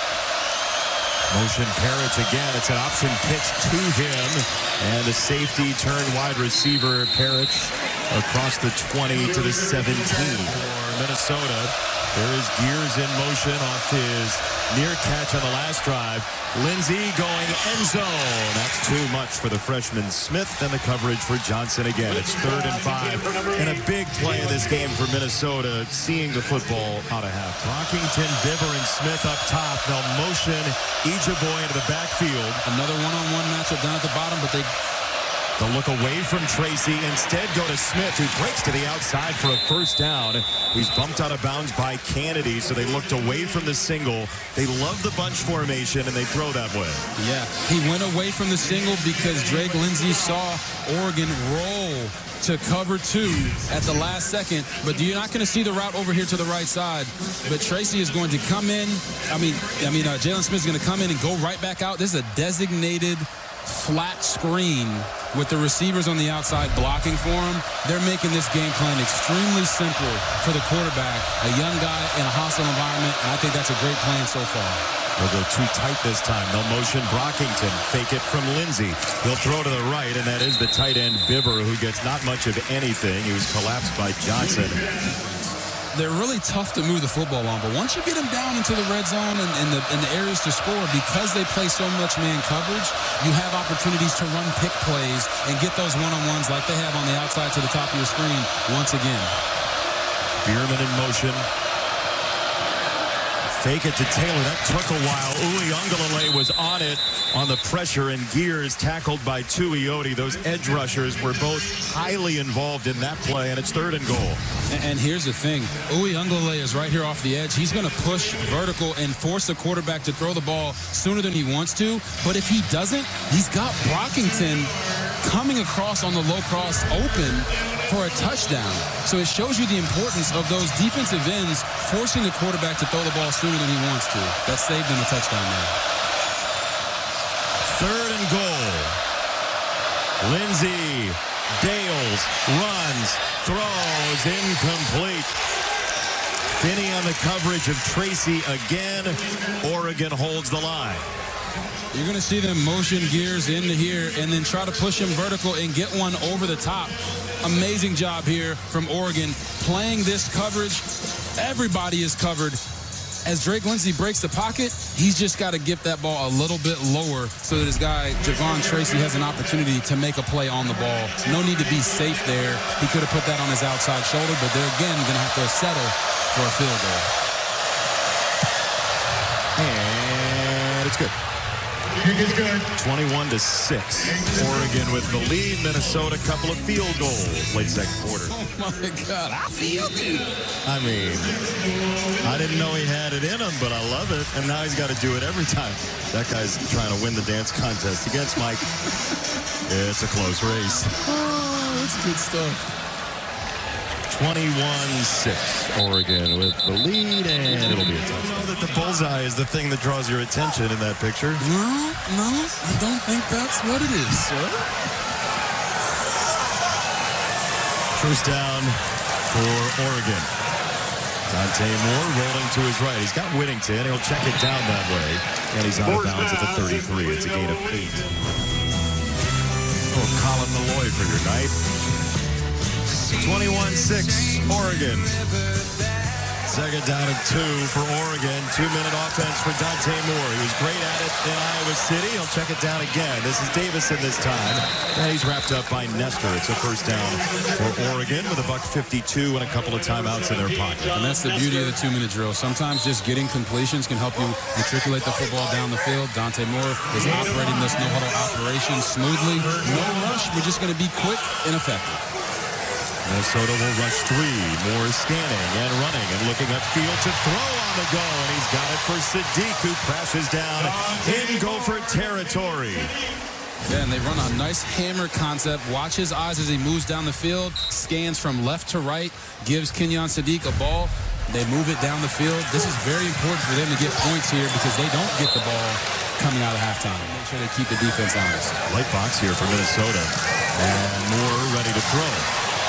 Motion Parrish again. It's an option pitch to him. And a safety turn wide receiver Parrish across the 20 to the 17 for Minnesota. There is Gears in motion off his near catch on the last drive. Lindsey going end zone. That's too much for the freshman Smith, and the coverage for Johnson again. It's 3rd and 5. And a big play in this game for Minnesota, seeing the football out of half. Brockington, Bibber, and Smith up top. They'll motion Ejeboy into the backfield. Another one-on-one matchup down at the bottom, but they'll look away from Tracy. Instead, go to Smith, who breaks to the outside for a first down. He's bumped out of bounds by Kennedy, so they looked away from the single. They love the bunch formation, and they throw that way. Yeah, he went away from the single because Drake Lindsey saw Oregon roll to cover 2 at the last second, but you're not going to see the route over here to the right side. But Tracy is going to come in. Jalen Smith is going to come in and go right back out. This is a designated flat screen with the receivers on the outside blocking for him. They're making this game plan extremely simple for the quarterback, a young guy in a hostile environment, and I think that's a great plan so far. They'll go too tight this time. They'll motion Brockington, fake it from Lindsey. He'll throw to the right, and that is the tight end Bibber, who gets not much of anything. He was collapsed by Johnson. They're really tough to move the football on, but once you get them down into the red zone and the areas to score, because they play so much man coverage, you have opportunities to run pick plays and get those one-on-ones like they have on the outside to the top of your screen once again. Bierman in motion. Fake it to Taylor. That took a while. Uiagalelei was on it on the pressure, and Gears tackled by Tuioti. Those edge rushers were both highly involved in that play, and it's 3rd and goal. And here's the thing. Uiagalelei is right here off the edge. He's going to push vertical and force the quarterback to throw the ball sooner than he wants to. But if he doesn't, he's got Brockington coming across on the low cross open for a touchdown. So it shows you the importance of those defensive ends forcing the quarterback to throw the ball sooner than he wants to. That saved him a touchdown there. 3rd and goal. Lindsey bails, runs, throws, incomplete. Finney on the coverage of Tracy again. Oregon holds the line. You're going to see them motion Gears into here and then try to push him vertical and get one over the top. Amazing job here from Oregon playing this coverage. Everybody is covered. As Drake Lindsey breaks the pocket, he's just got to get that ball a little bit lower so that his guy, Javon Tracy, has an opportunity to make a play on the ball. No need to be safe there. He could have put that on his outside shoulder, but they're, again, going to have to settle for a field goal. And it's good. 21-6. Oregon with the lead. Minnesota, couple of field goals late second quarter. Oh my God, I feel good. I mean, I didn't know he had it in him, but I love it. And now he's got to do it every time. That guy's trying to win the dance contest against Mike. It's a close race. Oh, that's good stuff. 21-6. Oregon with the lead, and it'll be a touchdown. I know that the bullseye is the thing that draws your attention in that picture. No, I don't think that's what it is, sir. First down for Oregon. Dante Moore rolling to his right. He's got Whittington. He'll check it down that way, and he's out of bounds at the 33. It's a gain of 8. Oh, Colin Malloy for your night. 21-6, Oregon. Second down and 2 for Oregon. 2-minute offense for Dante Moore. He was great at it in Iowa City. He'll check it down again. This is Davison this time. And he's wrapped up by Nestor. It's a first down for Oregon with a $1.52 and a couple of timeouts in their pocket. And that's the beauty of the 2-minute drill. Sometimes just getting completions can help you matriculate the football down the field. Dante Moore is operating this no-huddle operation smoothly. No rush. We're just going to be quick and effective. Minnesota will rush 3. Moore is scanning and running and looking upfield to throw on the go. And he's got it for Sadiq, who crashes down in Gopher territory. Yeah, and they run a nice hammer concept. Watch his eyes as he moves down the field, scans from left to right, gives Kenyon Sadiq a ball. They move it down the field. This is very important for them to get points here because they don't get the ball coming out of halftime. Make sure they keep the defense honest. Light box here for Minnesota. And Moore ready to throw.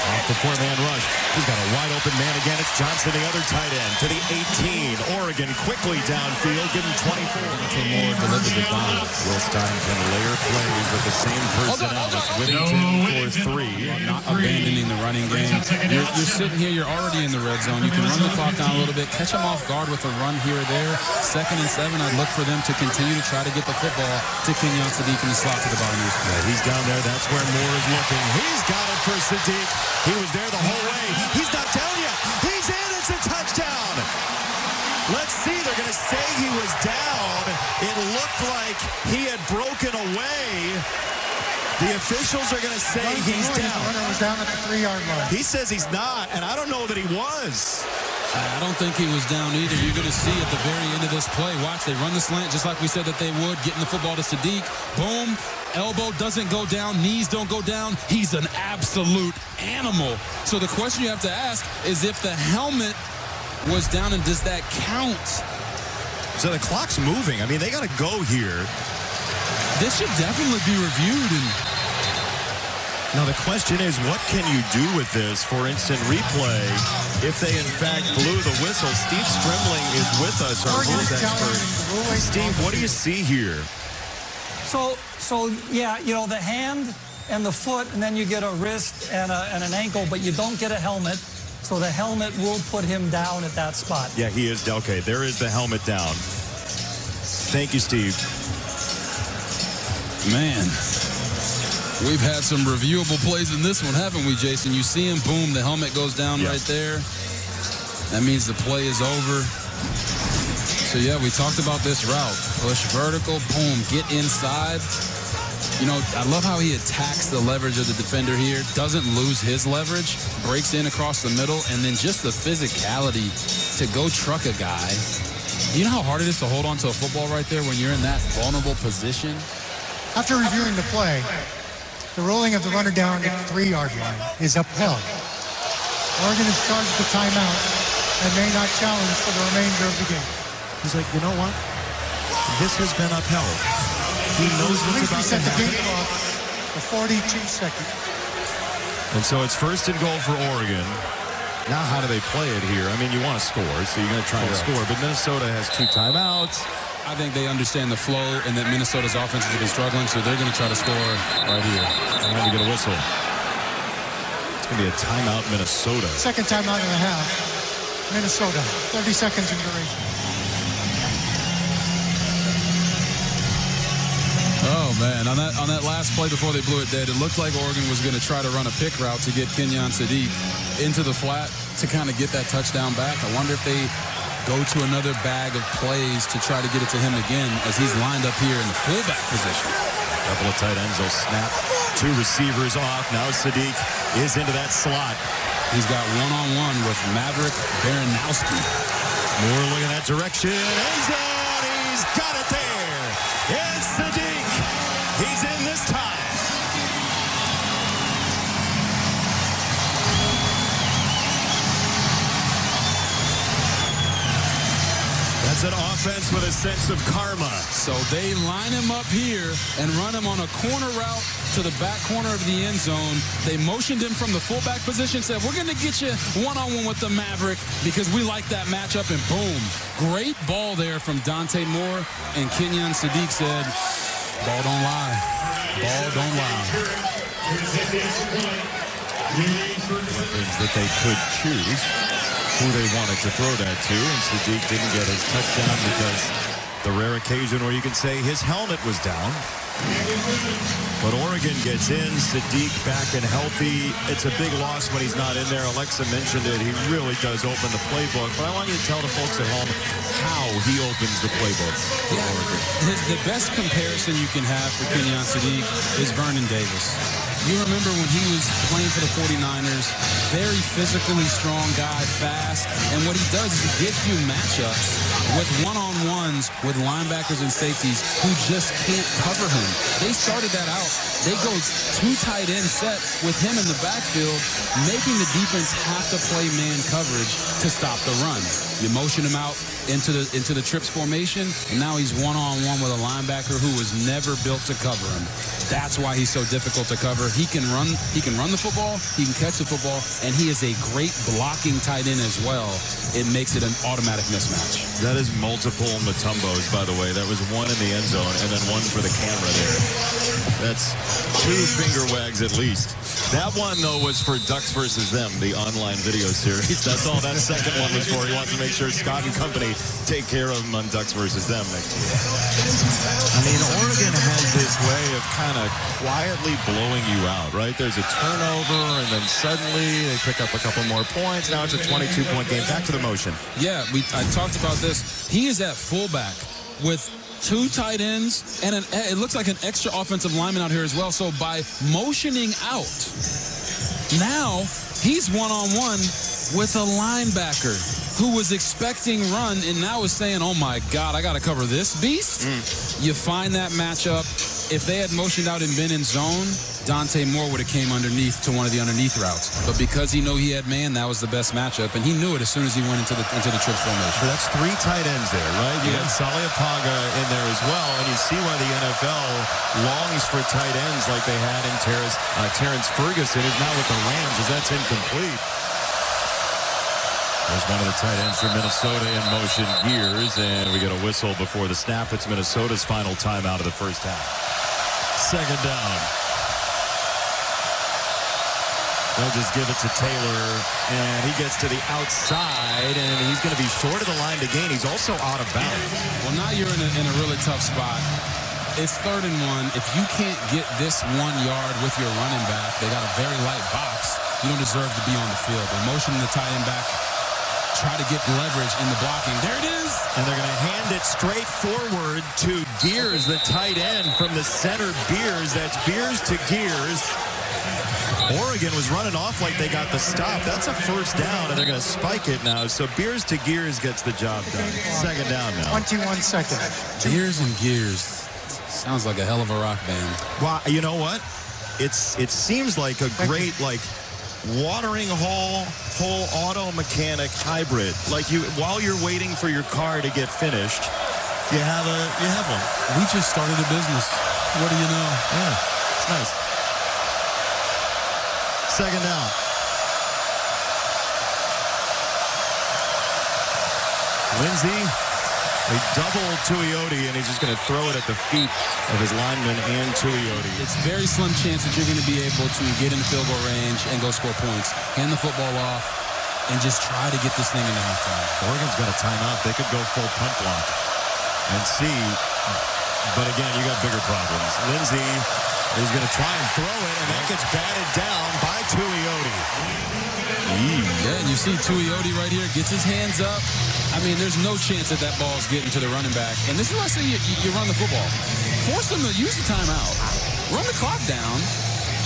Off the 4-man rush. He's got a wide open man again. It's Johnson, the other tight end, to the 18. Oregon quickly downfield, give him 24. Dante Moore delivers the bomb. Will Stein can layer plays with the same personnel. It's Whittington for 3. Not abandoning the running game. You're sitting here, you're already in the red zone. You can run the clock down a little bit, catch them off guard with a run here or there. 2nd and 7, I'd look for them to continue to try to get the football to Kenyon Sadiq in the slot to the bottom of his play. He's down there. That's where Moore is looking. He's got it for Sadiq. He was there the whole way. He's not down yet. He's in. It's a touchdown. Let's see. They're going to say he was down. It looked like he had broken away. The officials are going to say he's down. The runner was down at the 3-yard line. He says he's not, and I don't know that he was. I don't think he was down either. You're going to see at the very end of this play. Watch, they run the slant just like we said that they would, getting the football to Sadiq. Boom. Elbow doesn't go down. Knees don't go down. He's an absolute animal. So the question you have to ask is if the helmet was down, and does that count? So the clock's moving. I mean, they got to go here. This should definitely be reviewed. And now the question is, what can you do with this for instant replay if they in fact blew the whistle? Steve Strimling is with us, our rules expert. Steve, what do you see here? So yeah, you know, the hand and the foot, and then you get a wrist and an ankle, but you don't get a helmet. So the helmet will put him down at that spot. Yeah, he is. Okay, there is the helmet down. Thank you, Steve. Man, we've had some reviewable plays in this one, haven't we, Jason? You see him, boom, the helmet goes down right there. That means the play is over. So, yeah, we talked about this route. Push vertical, boom, get inside. You know, I love how he attacks the leverage of the defender here, doesn't lose his leverage, breaks in across the middle, and then just the physicality to go truck a guy. Do you know how hard it is to hold on to a football right there when you're in that vulnerable position? After reviewing the play, the rolling of the runner down at the 3-yard line is upheld. Oregon is charged with timeout and may not challenge for the remainder of the game. He's like, you know what? This has been upheld. He knows what's about to happen. The game clock for 42 seconds. And so it's 1st and goal for Oregon. Now how do they play it here? I mean, you want to score, so you're going to try to score. But Minnesota has 2 timeouts. I think they understand the flow and that Minnesota's offense has been struggling, so they're going to try to score right here. And then you get a whistle. It's going to be a timeout, Minnesota. Second timeout and a half. Minnesota, 30 seconds in duration. Oh, man. On that last play before they blew it dead, it looked like Oregon was going to try to run a pick route to get Kenyon Sadiq into the flat to kind of get that touchdown back. I wonder if they go to another bag of plays to try to get it to him again as he's lined up here in the fullback position. A couple of tight ends will snap. 2 receivers off. Now Sadiq is into that slot. He's got one-on-one with Maverick Baranowski. Moore looking that direction. End zone. He's got it there. It's Sadiq. He's in this time. That's an offense with a sense of karma. So they line him up here and run him on a corner route to the back corner of the end zone. They motioned him from the fullback position, said, we're going to get you one-on-one with the Maverick because we like that matchup, and boom. Great ball there from Dante Moore, and Kenyon Sadiq said, ball don't lie. Ball don't lie. Things that they could choose who they wanted to throw that to, and Sadiq didn't get his touchdown because the rare occasion where you can say his helmet was down. But Oregon gets in, Sadiq back and healthy. It's a big loss when he's not in there. Alexa mentioned it. He really does open the playbook. But I want you to tell the folks at home how he opens the playbook for Oregon. The best comparison you can have for Kenyon Sadiq is Vernon Davis. You remember when he was playing for the 49ers, very physically strong guy, fast, and what he does is he gives you matchups with one-on-ones with linebackers and safeties who just can't cover him. They started that out. They go 2 tight end set with him in the backfield, making the defense have to play man coverage to stop the run. You motion him out into the trips formation, and now he's one-on-one with a linebacker who was never built to cover him. That's why he's so difficult to cover. He can run the football, he can catch the football, and he is a great blocking tight end as well. It makes it an automatic mismatch. That is multiple Mutombos, by the way. That was one in the end zone and then one for the camera there. That's 2 finger wags at least. That one, though, was for Ducks versus Them, the online video series. That's all that second one was for. He wants to make sure Scott and company take care of him on Ducks versus Them next year. I mean, Oregon has this way of kind of quietly blowing you out, right? There's a turnover, and then suddenly they pick up a couple more points. Now it's a 22-point game. Back to the motion. Yeah, I talked about this. He is at fullback with 2 tight ends, and it looks like an extra offensive lineman out here as well. So by motioning out, now he's one-on-one with a linebacker who was expecting run and now is saying, oh my God, I got to cover this beast. You find that matchup. If they had motioned out and been in zone, Dante Moore would have came underneath to one of the underneath routes. But because he knew he had man, that was the best matchup, and he knew it as soon as he went into the trip formation. So that's 3 tight ends there, right? You got Saliapaga in there as well, and you see why the NFL longs for tight ends like they had in Terrence Ferguson, who's now with the Rams, as that's incomplete. There's one of the tight ends from Minnesota in motion gears, and we get a whistle before the snap. It's Minnesota's final timeout of the first half. Second down. They'll just give it to Taylor, and he gets to the outside, and he's going to be short of the line to gain. He's also out of bounds. Well, now you're in a really tough spot. It's 3rd and 1. If you can't get this 1 yard with your running back, they got a very light box. You don't deserve to be on the field. They're motioning the tight end back, try to get leverage in the blocking. There it is. And they're going to hand it straight forward to Gears, the tight end from the center. Beers. That's Beers to Gears. Oregon was running off like they got the stop. That's a first down, and they're going to spike it now. So Beers to Gears gets the job done. Second down now. 21 seconds. Beers and Gears. Sounds like a hell of a rock band. Well, you know what? It seems like a great, watering hole auto mechanic hybrid. Like while you're waiting for your car to get finished, you have one. We just started a business. What do you know? Yeah, it's nice. Second down. Lindsey, they double Tuioti, and he's just going to throw it at the feet of his lineman and Tuioti. It's very slim chance that you're going to be able to get in the field goal range and go score points. Hand the football off and just try to get this thing into halftime. Oregon's got a timeout. They could go full punt block and see. But again, you got bigger problems. Lindsey is going to try and throw it, and that gets batted down by Tuioti. Yeah, and you see Tuioti right here gets his hands up. I mean, there's no chance that ball's getting to the running back. And this is why I say you run the football. Force them to use the timeout. Run the clock down.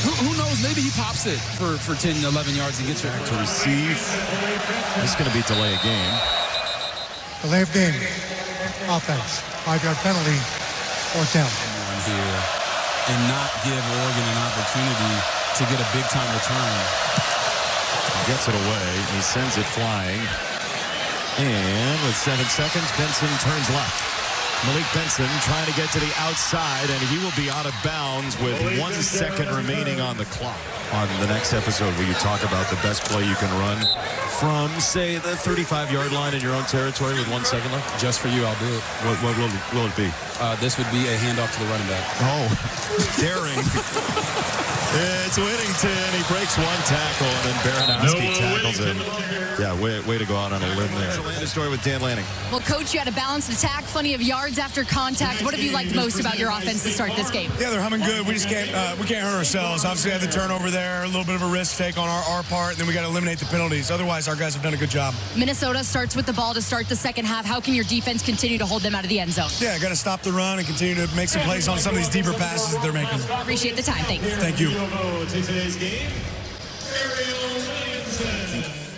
Who knows? Maybe he pops it for 10, 11 yards and gets it to receive. This is going to be delay of game. Delay of game. Offense. 5-yard penalty. 4th down. Here and not give Oregon an opportunity to get a big-time return. He gets it away. He sends it flying. And with 7 seconds, Benson turns left. Malik Benson trying to get to the outside, and he will be out of bounds with 1 second remaining on the clock. On the next episode, will you talk about the best play you can run from, say, the 35-yard line in your own territory with 1 second left? Just for you, I'll do it. What will it be? This would be a handoff to the running back. Oh, daring. It's Whittington. He breaks one tackle, and then Baranowski tackles him. Yeah, way to go out on a limb there. Landing story with Dan Lanning. Well, Coach, you had a balanced attack, plenty of yards after contact. What have you liked most about your offense to start this game? Yeah, they're humming good. We just can't hurt ourselves. Obviously, had the turnover there, a little bit of a risk take on our part, and then we got to eliminate the penalties. Otherwise, our guys have done a good job. Minnesota starts with the ball to start the second half. How can your defense continue to hold them out of the end zone? Yeah, got to stop the run and continue to make some plays on some of these deeper passes that they're making. Appreciate the time. Thanks. Thank you.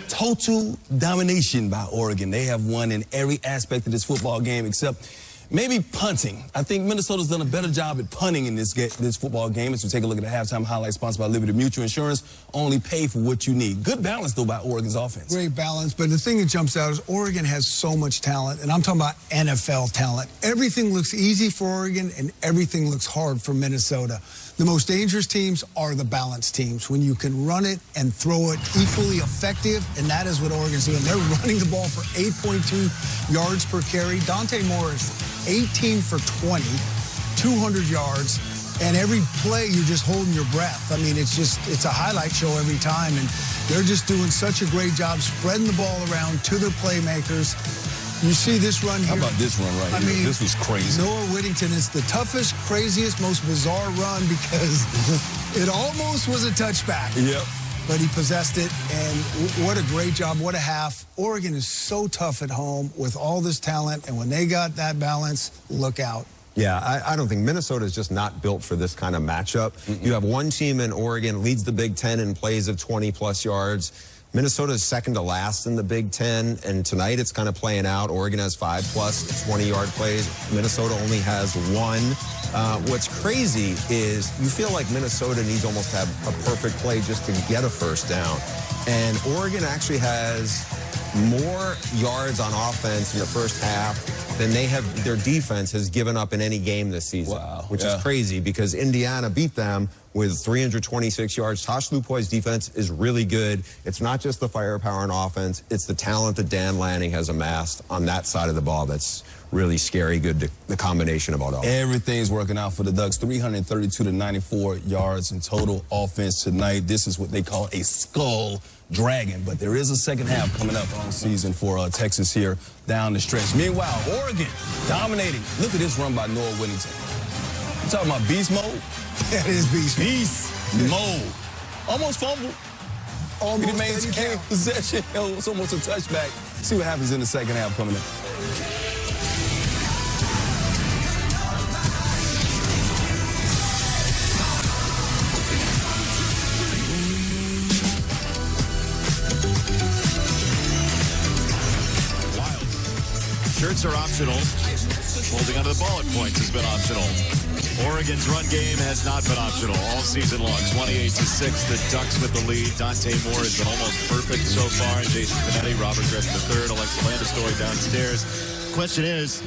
Total domination by Oregon. They have won in every aspect of this football game except maybe punting. I think Minnesota's done a better job at punting in this football game. As we take a look at the halftime highlight sponsored by Liberty Mutual Insurance, only pay for what you need. Good balance, though, by Oregon's offense. Great balance, but the thing that jumps out is Oregon has so much talent, and I'm talking about NFL talent. Everything looks easy for Oregon, and everything looks hard for Minnesota. The most dangerous teams are the balanced teams, when you can run it and throw it equally effective, and that is what Oregon's doing. They're running the ball for 8.2 yards per carry. Dante Moore is 18 for 20, 200 yards, and every play you're just holding your breath. I mean, it's a highlight show every time, and they're just doing such a great job spreading the ball around to their playmakers. You see this run here. How about this run right here? This was crazy. Noah Whittington is the toughest, craziest, most bizarre run because it almost was a touchback. Yep. But he possessed it, and what a great job. What a half. Oregon is so tough at home with all this talent, and when they got that balance, look out. Yeah, I don't think Minnesota is just not built for this kind of matchup. You have one team in Oregon, leads the Big Ten in plays of 20-plus yards. Minnesota is second to last in the Big Ten, and tonight it's kind of playing out. Oregon has 5-plus 20-yard plays. Minnesota only has 1. What's crazy is you feel like Minnesota needs almost to have a perfect play just to get a first down. And Oregon actually has more yards on offense in the first half than their defense has given up in any game this season. Wow. Which is crazy because Indiana beat them with 326 yards. Tosh Lupoi's defense is really good. It's not just the firepower on offense, it's the talent that Dan Lanning has amassed on that side of the ball that's really scary good, the combination of all that. Everything's working out for the Ducks. 332 to 94 yards in total offense tonight. This is what they call a skull dragon, but there is a second half coming up on season for Texas here down the stretch. Meanwhile, Oregon dominating. Look at this run by Noah Whittington. You talking about beast mode? That is beast mode. Almost fumbled. Almost he maintained possession. It was almost a touchback. See what happens in the second half coming up. Shirts are optional. Holding onto the ball at points has been optional. Oregon's run game has not been optional all season long. 28-6, the Ducks with the lead. Dante Moore has been almost perfect so far. Jason Panetti, Robert Griffin III, Alexa Landestoy downstairs. Question is,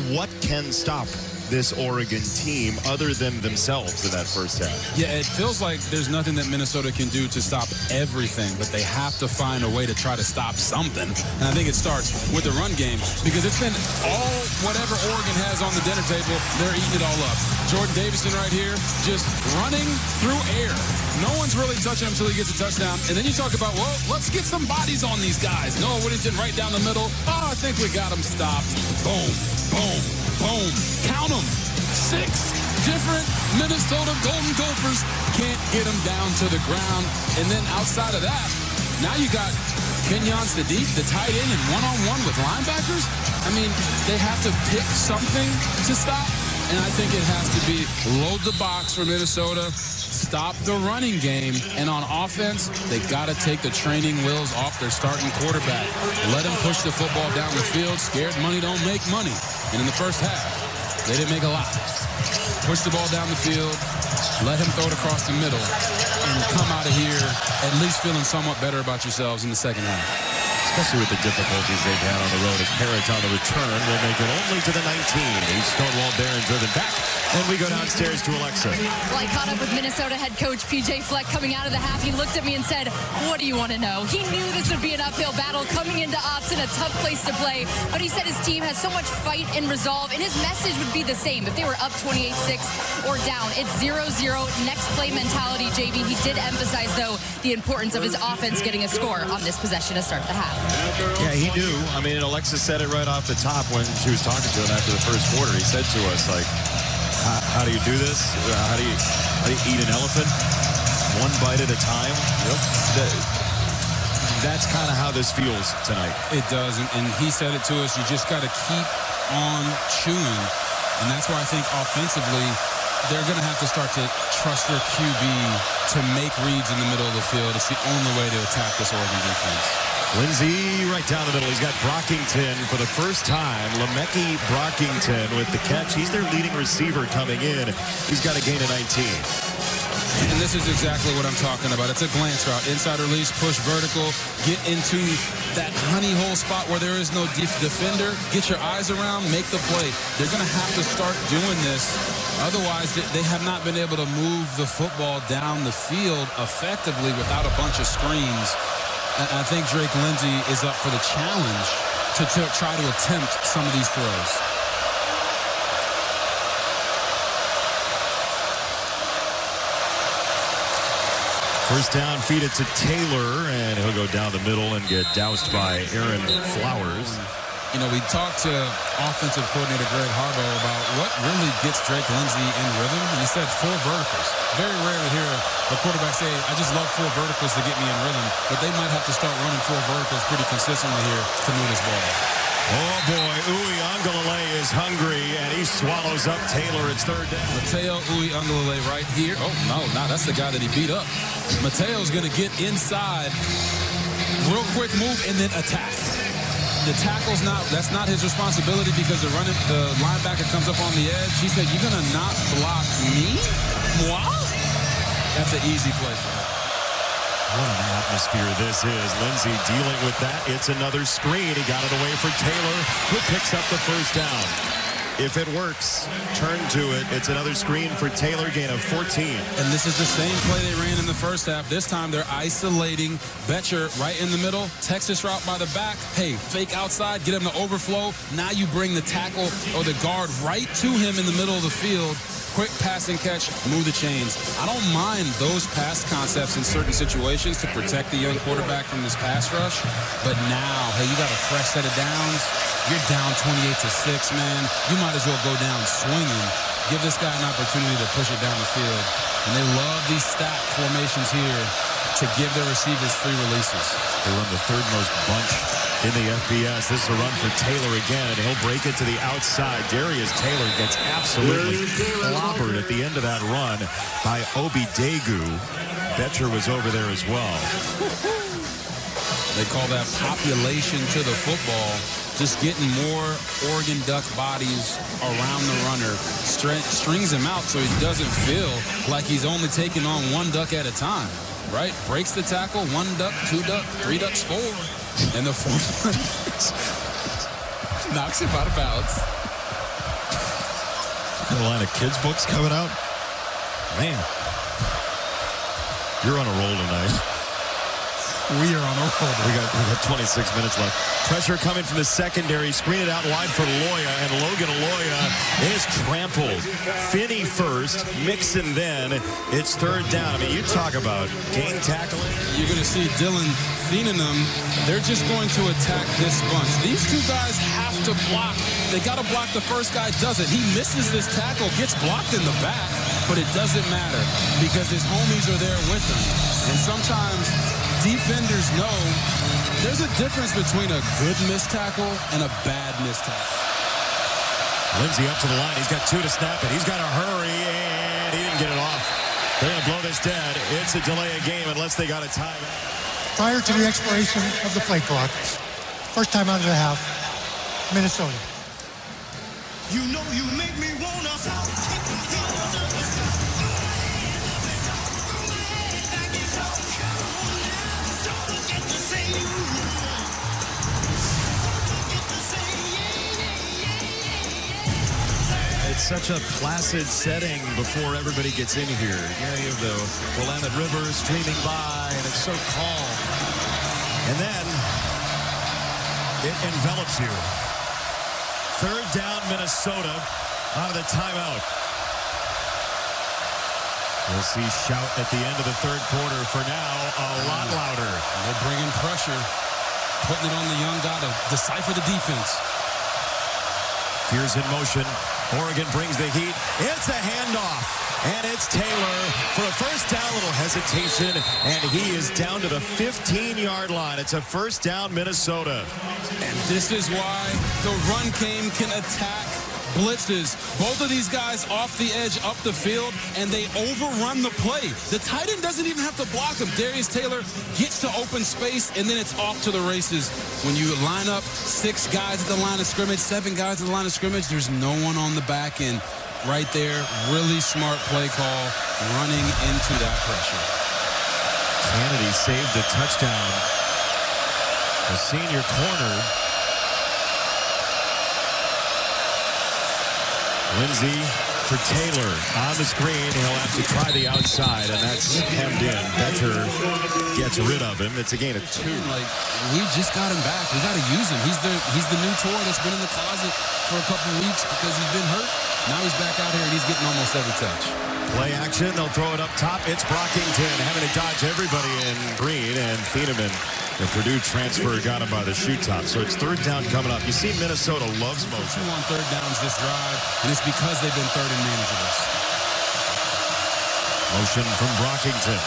what can stop this Oregon team other than themselves in that first half? Yeah, it feels like there's nothing that Minnesota can do to stop everything, but they have to find a way to try to stop something. And I think it starts with the run game because it's been all whatever Oregon has on the dinner table, they're eating it all up. Jordon Davison right here, just running through air. No one's really touching him until he gets a touchdown. And then you talk about, well, let's get some bodies on these guys. Noah Whittington right down the middle. Oh, I think we got him stopped. Boom, boom, boom. Count them. 6 different Minnesota Golden Gophers can't get him down to the ground. And then outside of that, now you got Kenyon Sadiq, the tight end, and one-on-one with linebackers. I mean, they have to pick something to stop. And I think it has to be load the box for Minnesota, stop the running game, and on offense, they got to take the training wheels off their starting quarterback. Let him push the football down the field. Scared money don't make money. And in the first half, they didn't make a lot. Push the ball down the field, let him throw it across the middle, and come out of here at least feeling somewhat better about yourselves in the second half. especially with the difficulties they've had on the road. As Parrott on the return will make it only to the 19. He's stonewalled there and driven back. And we go downstairs to Alexa. Well, I caught up with Minnesota head coach PJ Fleck coming out of the half. He looked at me and said, "What do you want to know?" He knew this would be an uphill battle coming into Ops in a tough place to play. But he said his team has so much fight and resolve, and his message would be the same. If they were up 28-6 or down, it's 0-0, next play mentality, JB. He did emphasize, though, the importance of his offense getting a score on this possession to start the half. Yeah, he knew. I mean, Alexa said it right off the top when she was talking to him after the first quarter. He said to us, like, how do you do this? How do you eat an elephant? One bite at a time? Yep. That's kind of how this feels tonight. It does, and he said it to us. You just got to keep on chewing. And that's why I think offensively, they're going to have to start to trust their QB to make reads in the middle of the field. It's the only way to attack this Oregon defense. Lindsey right down the middle. He's got Brockington for the first time. Lemecki Brockington with the catch. He's their leading receiver coming in. He's got a gain of 19. And this is exactly what I'm talking about. It's a glance route. Inside release, push vertical, get into that honey hole spot where there is no defender. Get your eyes around, make the play. They're going to have to start doing this. Otherwise, they have not been able to move the football down the field effectively without a bunch of screens. I think Drake Lindsey is up for the challenge to try to attempt some of these throws. First down, feed it to Taylor, and he'll go down the middle and get doused by Aaron Flowers. You know, we talked to offensive coordinator Greg Harbaugh about what really gets Drake Lindsey in rhythm, and he said 4 verticals. Very rare to hear a quarterback say, I just love 4 verticals to get me in rhythm, but they might have to start running 4 verticals pretty consistently here to move this ball. Oh boy, Uiagalelei is hungry, and he swallows up Taylor. It's third down. Mateo Uiagalelei right here. Oh, no, that's the guy that he beat up. Mateo's going to get inside, real quick move, and then attack. The tackle's that's not his responsibility because the linebacker comes up on the edge. He said, "You're going to not block me? Moi?" That's an easy play for him. What an atmosphere this is. Lindsey dealing with that. It's another screen. He got it away for Taylor, who picks up the first down. If it works, turn to it. It's another screen for Taylor, gain of 14. And this is the same play they ran in the first half. This time they're isolating Betcher right in the middle. Texas route by the back. Hey, fake outside, get him to overflow. Now you bring the tackle or the guard right to him in the middle of the field. Quick pass and catch, move the chains. I don't mind those pass concepts in certain situations to protect the young quarterback from this pass rush. But now, hey, you got a fresh set of downs. You're down 28-6, man. You might as well go down swinging. Give this guy an opportunity to push it down the field. And they love these stack formations here to give their receivers free releases. They run the third most bunch in the FBS. This is a run for Taylor again, and he'll break it to the outside. Darius Taylor gets absolutely clobbered at the end of that run by Obi Degu. Betcher was over there as well. They call that population to the football. Just getting more Oregon Duck bodies around the runner. Strings him out so he doesn't feel like he's only taking on 1 duck at a time, right? Breaks the tackle, 1 duck, 2 duck, 3 ducks, 4. And the 4th one knocks him out of bounds. Got a line of kids' books coming out. Man, you're on a roll tonight. We are on a roll. We got 26 minutes left. Pressure coming from the secondary. Screen it out wide for Loya, and Logan Loya is trampled. Finney first, Mixon then. It's third down. I mean, you talk about game tackling. You're going to see Dylan Theenenham. They're just going to attack this bunch. These 2 guys have to block. They got to block. The first guy doesn't. He misses this tackle, gets blocked in the back, but it doesn't matter because his homies are there with him. And sometimes defenders know there's a difference between a good missed tackle and a bad missed tackle. Lindsey up to the line. He's got 2 to snap it. He's got to hurry, and he didn't get it off. They're going to blow this dead. It's a delay of game unless they got a timeout. Prior to the expiration of the play clock, first time out of the half, Minnesota. You know you make me wanna. It's such a placid setting before everybody gets in here. You have the Willamette River streaming by, and it's so calm. And then it envelops you. Third down, Minnesota out of the timeout. We'll see shout at the end of the third quarter. For now, a lot louder. They're bringing pressure, putting it on the young guy to decipher the defense. Here's in motion. Oregon brings the heat. It's a handoff. And it's Taylor for a first down. Little hesitation. And he is down to the 15-yard line. It's a first down, Minnesota. And this is why the run game can attack blitzes. Both of these guys off the edge, up the field, and they overrun the play. The tight end doesn't even have to block him. Darius Taylor gets to open space, and then it's off to the races. When you line up 6 guys at the line of scrimmage, 7 guys at the line of scrimmage, there's no one on the back end. Right there, really smart play call, running into that pressure. Kennedy saved a touchdown. The senior corner. Lindsey for Taylor on the screen. He'll have to try the outside, and that's hemmed in. Better gets rid of him. It's a gain of 2. Like, we just got him back. We got to use him. He's the new toy that's been in the closet for a couple weeks because he's been hurt. Now he's back out here, and he's getting almost every touch. Play action. They'll throw it up top. It's Brockington having to dodge everybody in green, and Thieneman, the Purdue transfer, got him by the shoe top. So it's third down coming up. You see Minnesota loves motion. 2 on third downs this drive, and it's because they've been third and manageable. Motion from Brockington.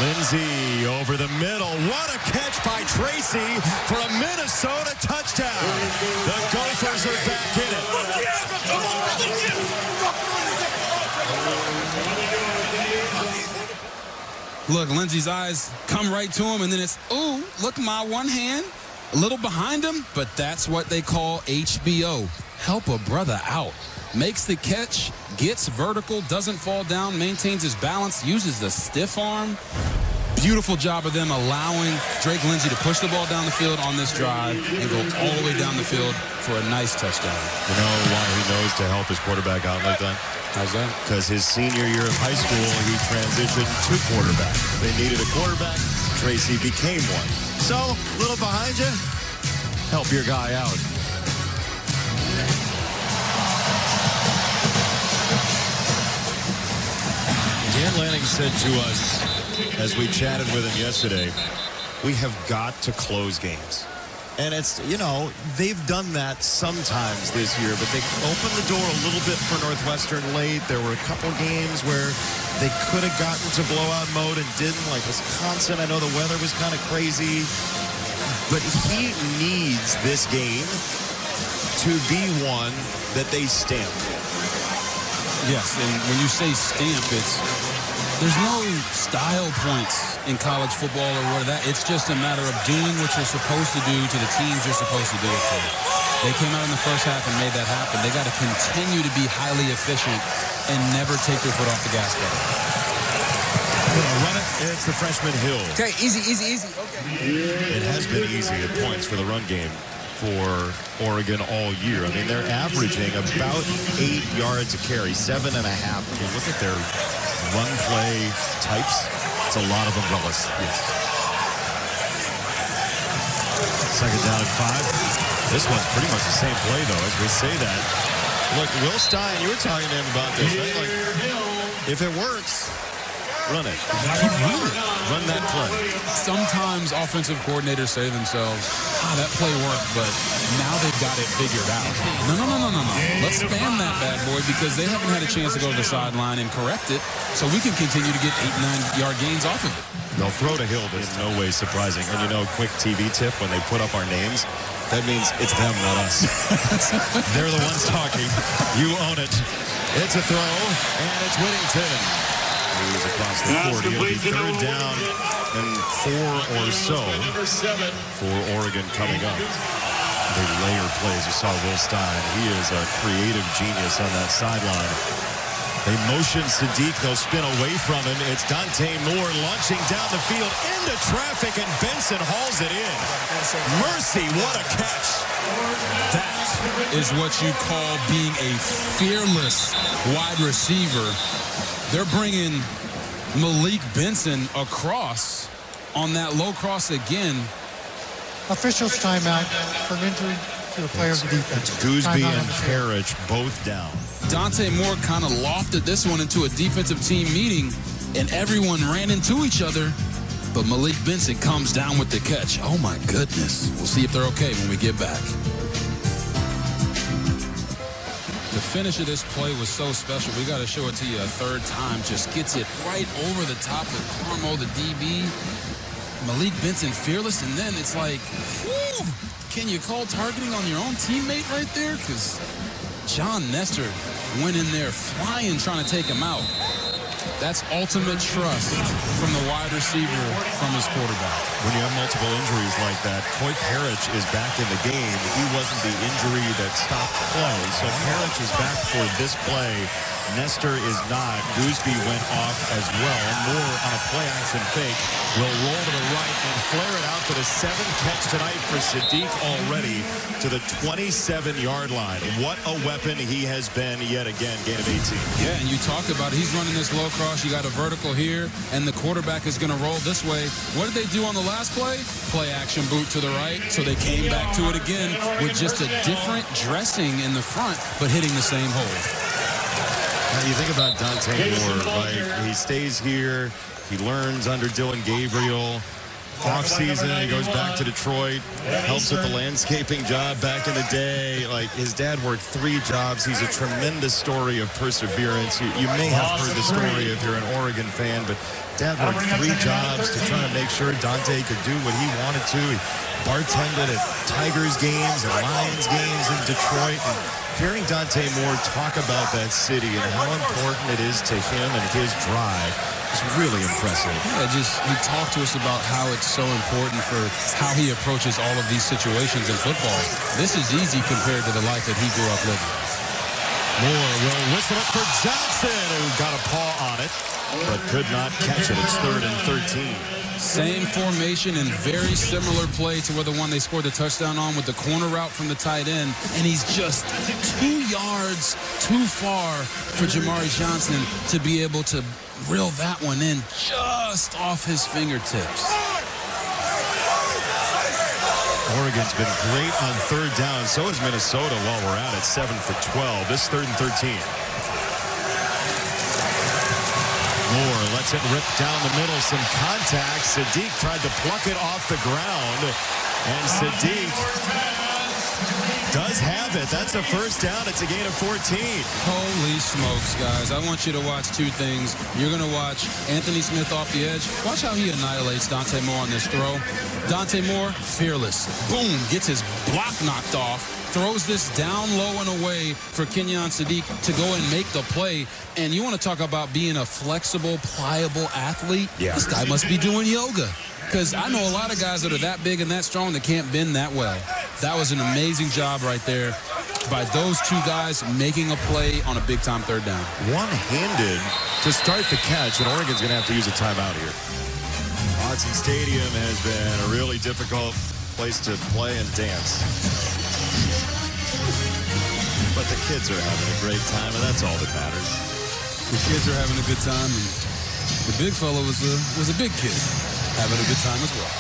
Lindsey over the middle. What a catch by Tracy for a Minnesota touchdown. The Gophers are back in it. Look, Lindsey's eyes come right to him, and then it's, ooh, look, my one hand, a little behind him, but that's what they call HBO. Help a brother out. Makes the catch, gets vertical, doesn't fall down, maintains his balance, uses the stiff arm. Beautiful job of them allowing Drake Lindsey to push the ball down the field on this drive and go all the way down the field for a nice touchdown. You know why he knows to help his quarterback out like that? How's that? Because his senior year of high school, he transitioned to quarterback. They needed a quarterback. Tracy became one. So, a little behind you, help your guy out. Dan Lanning said to us, as we chatted with him yesterday, we have got to close games. And it's, you know, they've done that sometimes this year, but they opened the door a little bit for Northwestern late. There were a couple games where they could have gotten to blowout mode and didn't, like Wisconsin. I know the weather was kind of crazy, but he needs this game to be one that they stamp. Yes, and when you say stamp, there's no style points in college football or what that. It's just a matter of doing what you're supposed to do to the teams you're supposed to do it for. They came out in the first half and made that happen. They got to continue to be highly efficient and never take their foot off the gas pedal. Run it. It's the freshman Hill. Okay, easy. Okay. It has been easy at points for the run game for Oregon all year. I mean, they're averaging about 8 yards a carry, 7.5. I mean, look at their run play types. It's a lot of umbrellas. Yes. Second down and 5. This one's pretty much the same play, though, as we say that. Look, Will Stein, you were talking to him about this, right? Like, if it works, run it. Keep running it. Run that play. Sometimes offensive coordinators say to themselves, that play worked, but now they've got it figured out. No. Let's spam that bad boy because they haven't had a chance to go to the sideline and correct it, so we can continue to get 8, 9-yard gains off of it. They'll throw to Hill, but in no way surprising. And you know, quick TV tip, when they put up our names, that means it's them, not us. They're the ones talking. You own it. It's a throw, and it's Whittington. He's across the 40. It'll be third down and 4 or so for Oregon coming up. They layer plays. You saw Will Stein. He is a creative genius on that sideline. They motion Sadiq. They'll spin away from him. It's Dante Moore launching down the field into traffic, and Benson hauls it in. Mercy, what a catch. That is what you call being a fearless wide receiver. They're bringing Malik Benson across on that low cross again. Officials timeout for an injury to a player of the defense. Gooseby and Parrish both down. Dante Moore kind of lofted this one into a defensive team meeting, and everyone ran into each other. But Malik Benson comes down with the catch. Oh, my goodness. We'll see if they're okay when we get back. The finish of this play was so special. We got to show it to you a third time. Just gets it right over the top of Carmo, the DB. Malik Benson fearless, and then it's like, whew, can you call targeting on your own teammate right there? Because John Nestor went in there flying, trying to take him out. That's ultimate trust from the wide receiver from his quarterback. When you have multiple injuries like that, Coy Parrish is back in the game. He wasn't the injury that stopped play, so Parrish is back for this play. Nestor is not. Gooseby went off as well. Moore on a play-action fake will roll to the right and flare it out for the 7th catch tonight for Sadiq already to the 27-yard line. What a weapon he has been yet again. Gain of 18. Yeah, and you talked about it. He's running this low cross. You got a vertical here, and the quarterback is going to roll this way. What did they do on the last play? Play-action boot to the right, so they came back to it again with just a different dressing in the front, but hitting the same hole. Now you think about Dante Moore, like he stays here, he learns under Dylan Gabriel. Off-season, he goes back to Detroit, helps with the landscaping job back in the day. Like, his dad worked 3 jobs. He's a tremendous story of perseverance. You may have heard the story if you're an Oregon fan, but Dad worked 3 jobs to try to make sure Dante could do what he wanted to. He bartended at Tigers games and Lions games in Detroit. And hearing Dante Moore talk about that city and how important it is to him and his drive is really impressive. Yeah, he talked to us about how it's so important for how he approaches all of these situations in football. This is easy compared to the life that he grew up living. Moore will whistle it for Johnson, who got a paw on it, but could not catch it. It's 3rd and 13. Same formation and very similar play to the one they scored the touchdown on with the corner route from the tight end. And he's just 2 yards too far for Jamari Johnson to be able to reel that one in just off his fingertips. Oregon's been great on 3rd down. So is Minnesota while we're at it. 7 for 12. This 3rd and 13. Moore lets it rip down the middle. Some contact. Sadiq tried to pluck it off the ground. And Sadiq does have it. That's a 1st down. It's a gain of 14. Holy smokes, guys. I want you to watch 2 things. You're going to watch Anthony Smith off the edge. Watch how he annihilates Dante Moore on this throw. Dante Moore, fearless. Boom, gets his block knocked off. Throws this down low and away for Kenyon Sadiq to go and make the play. And you want to talk about being a flexible, pliable athlete? Yeah. This guy must be doing yoga. Because I know a lot of guys that are that big and that strong that can't bend that well. That was an amazing job right there by those 2 guys making a play on a big-time 3rd down. One-handed to start the catch, and Oregon's going to have to use a timeout here. Autzen Stadium has been a really difficult place to play and dance. But the kids are having a great time, and that's all that matters. The kids are having a good time, and the big fella was a big kid having a good time as well.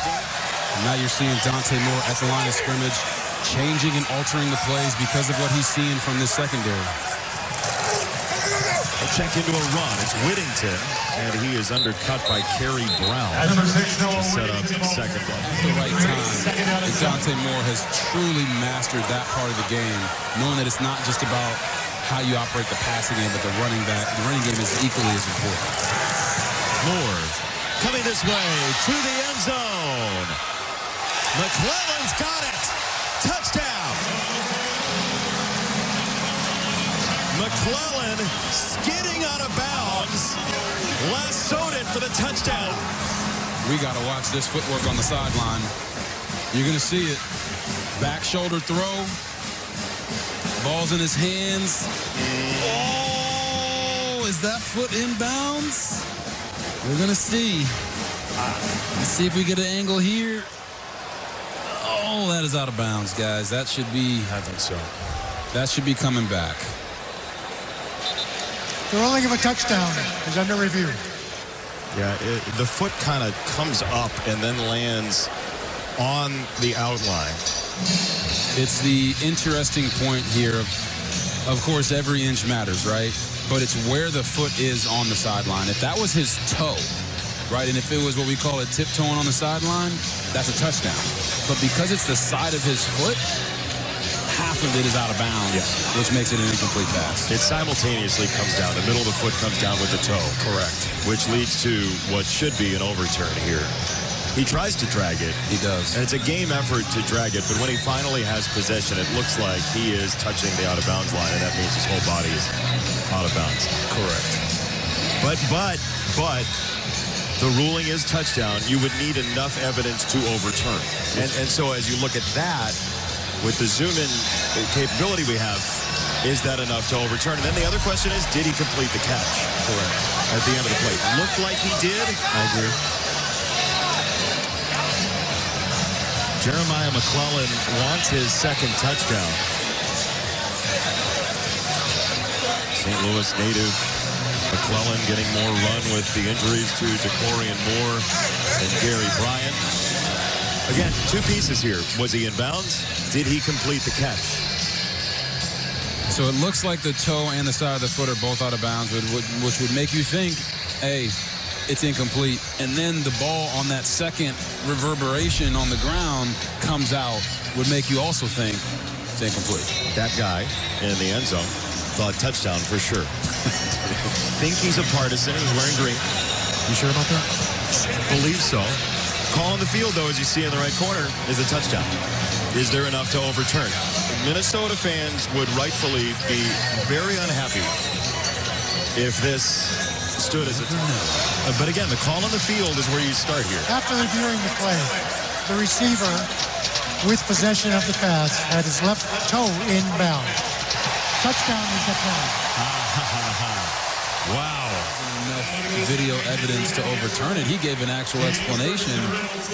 And now you're seeing Dante Moore at the line of scrimmage, changing and altering the plays because of what he's seeing from this secondary. A check into a run. It's Whittington, and he is undercut by Kerry Brown to set up 2nd down. At the right time, and Dante Moore has truly mastered that part of the game, knowing that it's not just about how you operate the passing game, but the running game is equally as important. Moore coming this way to the end zone. McClellan's got it. Touchdown. McClellan skidding out of bounds. Lassoed it for the touchdown. We got to watch this footwork on the sideline. You're going to see it. Back shoulder throw. Ball's in his hands. Oh, is that foot inbounds? We're going to see. Let's see if we get an angle here. Oh, that is out of bounds, guys. That should be, I think so. That should be coming back. The ruling of a touchdown is under review. Yeah, the foot kind of comes up and then lands on the outline. It's the interesting point here of course, every inch matters, right? But it's where the foot is on the sideline. If that was his toe, right, and if it was what we call a tiptoeing on the sideline, that's a touchdown. But because it's the side of his foot, half of it is out of bounds, which makes it an incomplete pass. It simultaneously comes down. The middle of the foot comes down with the toe. Correct. Which leads to what should be an overturn here. He tries to drag it. He does. And it's a game effort to drag it, but when he finally has possession, it looks like he is touching the out-of-bounds line, and that means his whole body is out of bounds. Correct. But the ruling is touchdown. You would need enough evidence to overturn. And so as you look at that, with the zoom-in capability we have, is that enough to overturn? And then the other question is, did he complete the catch? Correct. At the end of the play. Looked like he did. I agree. Jeremiah McClellan wants his second touchdown. St. Louis native McClellan getting more run with the injuries to Decorrian Moore and Gary Bryant. Again, two pieces here. Was he in bounds? Did he complete the catch? So it looks like the toe and the side of the foot are both out of bounds, which would make you think, hey, it's incomplete. And then the ball on that second reverberation on the ground comes out, would make you also think it's incomplete. That guy in the end zone thought touchdown for sure. Think he's a partisan. He was wearing green. You sure about that? Believe so. Call on the field, though, as you see in the right corner, is a touchdown. Is there enough to overturn? Minnesota fans would rightfully be very unhappy if this stood as a touchdown. But again, the call on the field is where you start here. After reviewing the play, the receiver with possession of the pass had his left toe inbound. Touchdown is the play. Wow. Enough video evidence to overturn it. He gave an actual explanation.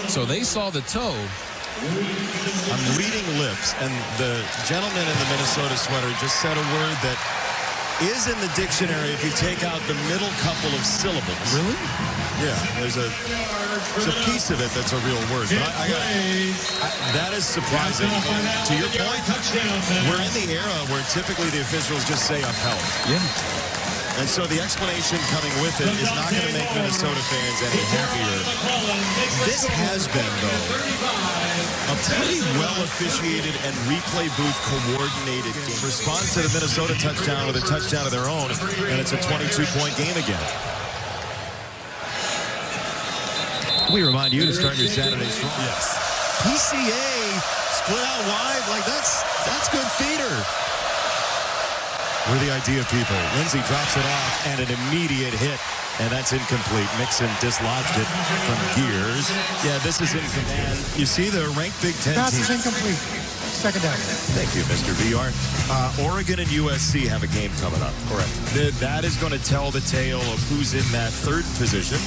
So they saw the toe. I'm reading lips, and the gentleman in the Minnesota sweater just said a word that is in the dictionary if you take out the middle couple of syllables. Really? Yeah, there's a piece of it that's a real word. But that is surprising. To your point, we're in the era where typically the officials just say upheld. Yeah. And so the explanation coming with it is not going to make Minnesota fans any happier. This has been, though, a pretty well-officiated and replay booth coordinated game. Response to the Minnesota touchdown with a touchdown of their own, and it's a 22-point game again. We remind you to start your Saturday strong. Yes. PCA split out wide, like that's good theater. We're the idea people. Lindsey drops it off and an immediate hit, and that's incomplete. Mixon dislodged it from Gears. Yeah, this is incomplete. You see the ranked Big Ten Pass team. is incomplete. Second down. Thank you, Mr. VR. Oregon and USC have a game coming up. Correct. That is going to tell the tale of who's in that third position.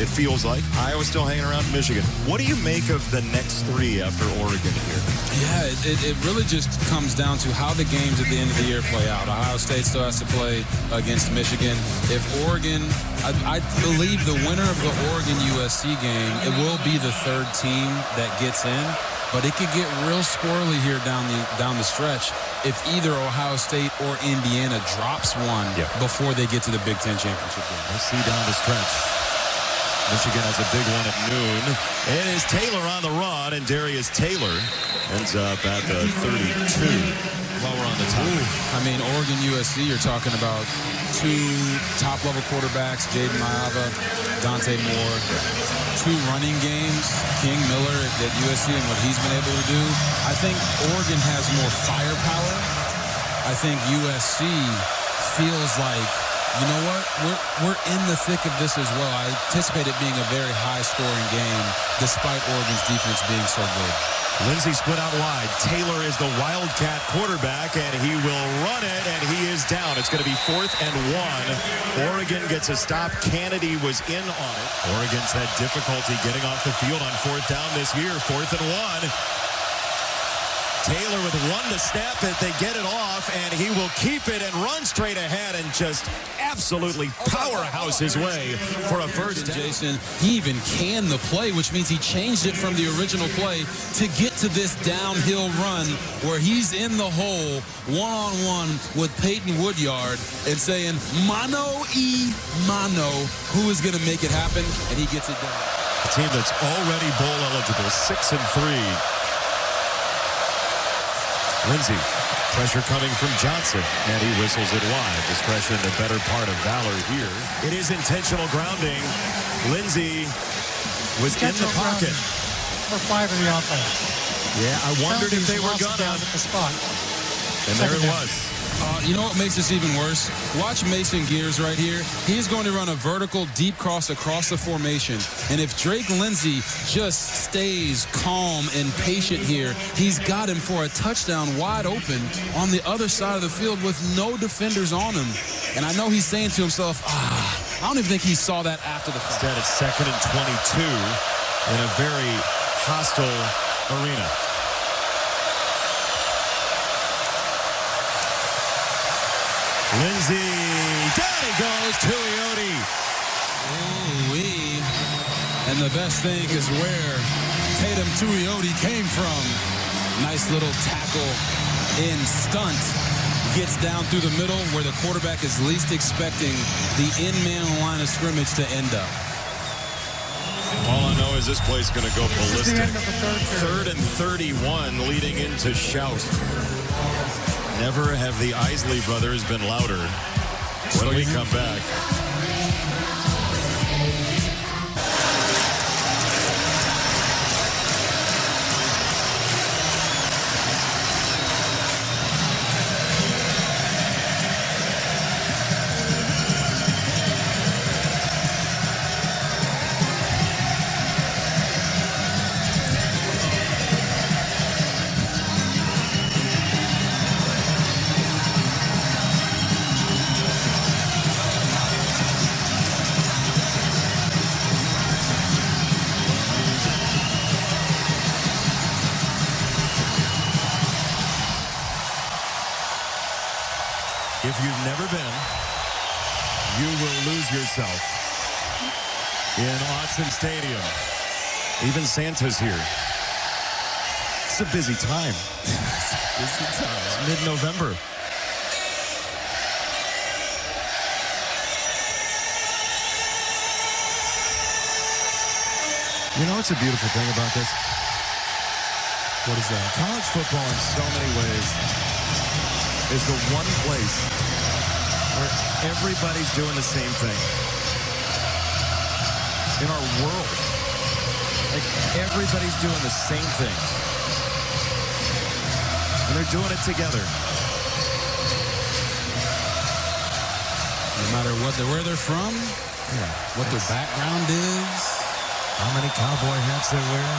It feels like Iowa's still hanging around Michigan. What do you make of the next three after Oregon here? Yeah, it really just comes down to how the games at the end of the year play out. Ohio State still has to play against Michigan. If Oregon, I believe the winner of the Oregon-USC game, it will be the third team that gets in. But it could get real squirrely here down the stretch if either Ohio State or Indiana drops one before they get to the Big Ten championship game. We'll see down the stretch. Michigan has a big one at noon. It is Taylor on the run, and Darius Taylor ends up at the 32 while we're on the top. I mean, Oregon, USC, you're talking about two top-level quarterbacks, Jaden Iowa, Dante Moore, two running games, King Miller at USC and what he's been able to do. I think Oregon has more firepower. I think USC feels like, you know what, we're in the thick of this as well. I anticipate it being a very high-scoring game, despite Oregon's defense being so good. Lindsey split out wide. Taylor is the Wildcat quarterback, and he will run it, and he is down. It's going to be 4th and 1. Oregon gets a stop. Kennedy was in on it. Oregon's had difficulty getting off the field on 4th down this year. 4th and 1. Taylor with 1 to snap it. They get it off, and he will keep it and run straight ahead and just absolutely powerhouse his way for a first down. Jason, he even canned the play, which means he changed it from the original play to get to this downhill run where he's in the hole one-on-one with Peyton Woodyard and saying, mano e mano, who is going to make it happen? And he gets it done. A team that's already bowl eligible, 6-3. Lindsey, pressure coming from Johnson, and he whistles it wide. Discretion the better part of valor here. It is intentional grounding. Lindsey was in the pocket. For 5 of the offense. Yeah, I wondered if they were gonna. At the spot. And there it was. You know what makes this even worse? Watch Mason Gears right here. He's going to run a vertical deep cross across the formation. And if Drake Lindsey just stays calm and patient here, he's got him for a touchdown wide open on the other side of the field with no defenders on him. And I know he's saying to himself, I don't even think he saw that after the fact. Instead, it's 2nd and 22 in a very hostile arena. Lindsey, down he goes to Ioti. Ooh-wee. And the best thing is where Tatum to Ioti came from. Nice little tackle in stunt. Gets down through the middle where the quarterback is least expecting the in-man line of scrimmage to end up. All I know is this play's going to go ballistic. 3rd and 31 leading into shout. Never have the Isley brothers been louder. When we come back. If you've never been, you will lose yourself in Autzen Stadium. Even Santa's here. It's a busy time. It's mid-November. You know what's a beautiful thing about this? What is that? College football in so many ways is the one place where everybody's doing the same thing. In our world, like everybody's doing the same thing. And they're doing it together. No matter where they're from, what their background is, how many cowboy hats they wear,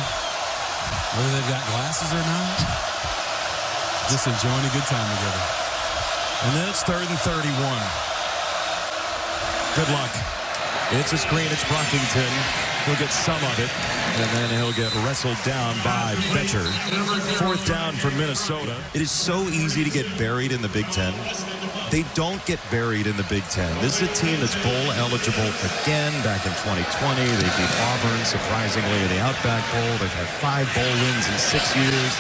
whether they've got glasses or not, just enjoying a good time together. And then it's 3rd and 31. Good luck. It's a screen. It's Brockington. He'll get some of it, and then he'll get wrestled down by Betcher. 4th down for Minnesota. It is so easy to get buried in the Big Ten. They don't get buried in the Big Ten. This is a team that's bowl eligible again back in 2020. They beat Auburn, surprisingly, in the Outback Bowl. They've had 5 bowl wins in 6 years.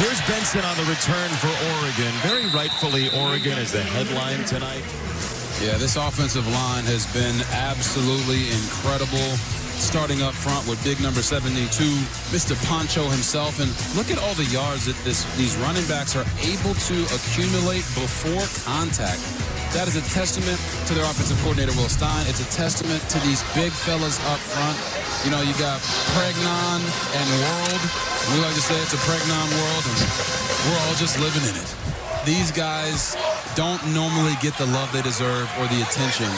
Here's Benson on the return for Oregon. Very rightfully, Oregon is the headline tonight. Yeah, this offensive line has been absolutely incredible. Starting up front with big number 72, Mr. Poncho himself. And look at all the yards that these running backs are able to accumulate before contact. That is a testament to their offensive coordinator, Will Stein. It's a testament to these big fellas up front. You know, you got Pregnon and World. We like to say it's a Pregnon world, and we're all just living in it. These guys don't normally get the love they deserve or the attention,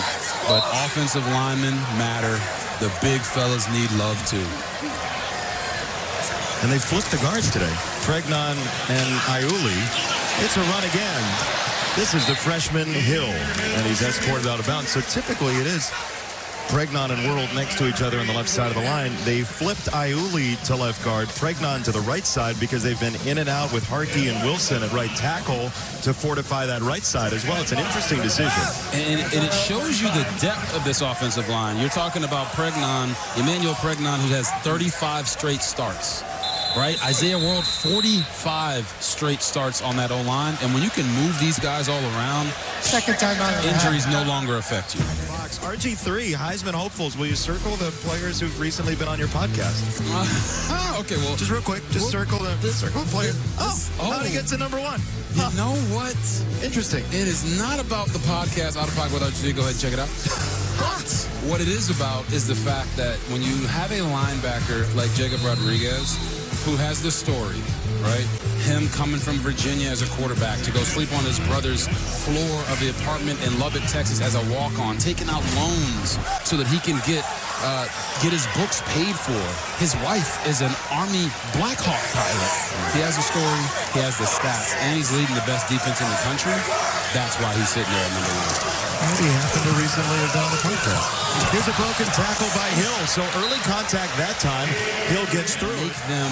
but offensive linemen matter. The big fellas need love, too. And they flipped the guards today. Pregnon and Iuli. It's a run again. This is the freshman Hill, and he's escorted out of bounds. So typically it is Pregnon and World next to each other on the left side of the line. They flipped Iuli to left guard, Pregnon to the right side, because they've been in and out with Harkey and Wilson at right tackle to fortify that right side as well. It's an interesting decision. And it shows you the depth of this offensive line. You're talking about Pregnon, Emmanuel Pregnon, who has 35 straight starts. Right? Isaiah World, 45 straight starts on that O-line. And when you can move these guys all around, second time out, injuries no longer affect you. RG3, Heisman hopefuls, will you circle the players who've recently been on your podcast? Okay, well. Just real quick, circle the player. How did he get to number 1? You know what? Interesting. It is not about the podcast, Out of Pocket with RG3. Go ahead and check it out. But what it is about is the fact that when you have a linebacker like Jacob Rodriguez, who has the story, right? Him coming from Virginia as a quarterback to go sleep on his brother's floor of the apartment in Lubbock, Texas as a walk-on, taking out loans so that he can get his books paid for. His wife is an Army Black Hawk pilot. He has a story, he has the stats, and he's leading the best defense in the country. That's why he's sitting there at number 1. He happened to recently have done the podcast. Here's a broken tackle by Hill. So early contact that time. Hill gets through. Make them,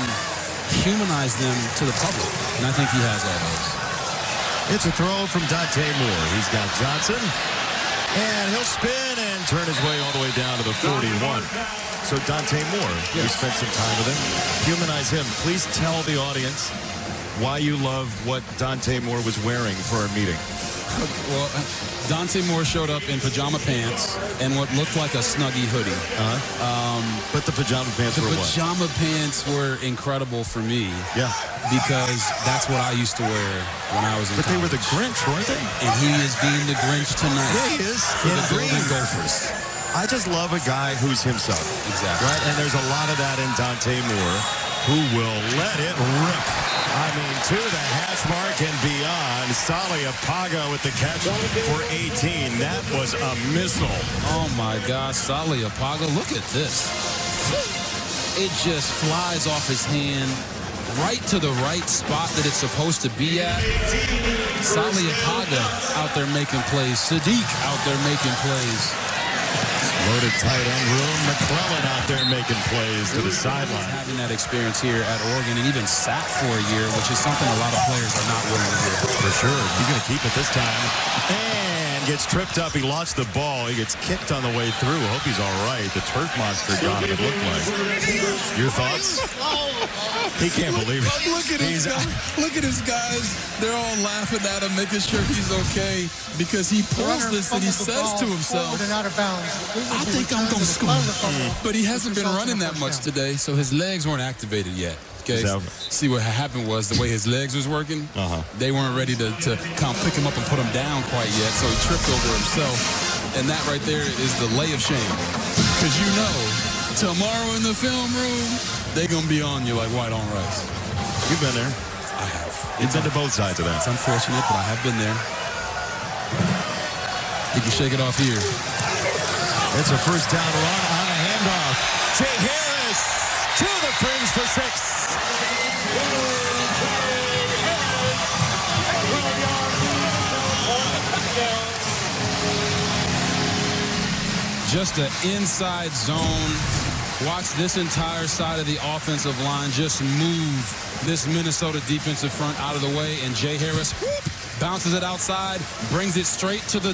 humanize them to the public. And I think he has all those. It's a throw from Dante Moore. He's got Johnson. And he'll spin and turn his way all the way down to the 41. So Dante Moore, we spent some time with him. Humanize him. Please tell the audience why you love what Dante Moore was wearing for our meeting. Well, Dante Moore showed up in pajama pants and what looked like a Snuggie hoodie. But the pajama pants were what? The pajama pants were incredible for me. Yeah. Because that's what I used to wear when I was in college. They were the Grinch, weren't they? And he is being the Grinch tonight. Yeah, he is. For the Golden Gophers. I just love a guy who's himself. Exactly. Right? And there's a lot of that in Dante Moore, who will let it rip. I mean, to the hash mark and beyond. Sali Apaga with the catch for 18. That was a missile. Oh, my gosh. Sali Apaga, look at this. It just flies off his hand right to the right spot that it's supposed to be at. Sali Apaga out there making plays. Sadiq out there making plays. Loaded tight end room. McClellan out there making plays to the sideline. Having that experience here at Oregon and even sat for a year, which is something a lot of players are not willing to do. For sure. He's going to keep it this time. And gets tripped up. He lost the ball. He gets kicked on the way through. Hope he's all right. The turf monster got him, it looked like. Your thoughts? He can't believe it. Look at his guys. Look at his guys. They're all laughing at him, making sure he's okay, because he pulls this and he says to himself, I think I'm going to score. But he hasn't been running that much today, so his legs weren't activated yet. Okay, see what happened was the way his legs was working, they weren't ready to come pick him up and put him down quite yet, so he tripped over himself. And that right there is the lay of shame. Because you know, tomorrow in the film room, they're going to be on you like white on rice. You've been there. I have. You've been to both sides of that. It's unfortunate, but I have been there. You can shake it off here. It's a first down run on a handoff. Jay Harris to the fringe for 6. Just an inside zone. Watch this entire side of the offensive line just move this Minnesota defensive front out of the way, and Jay Harris bounces it outside, brings it straight to the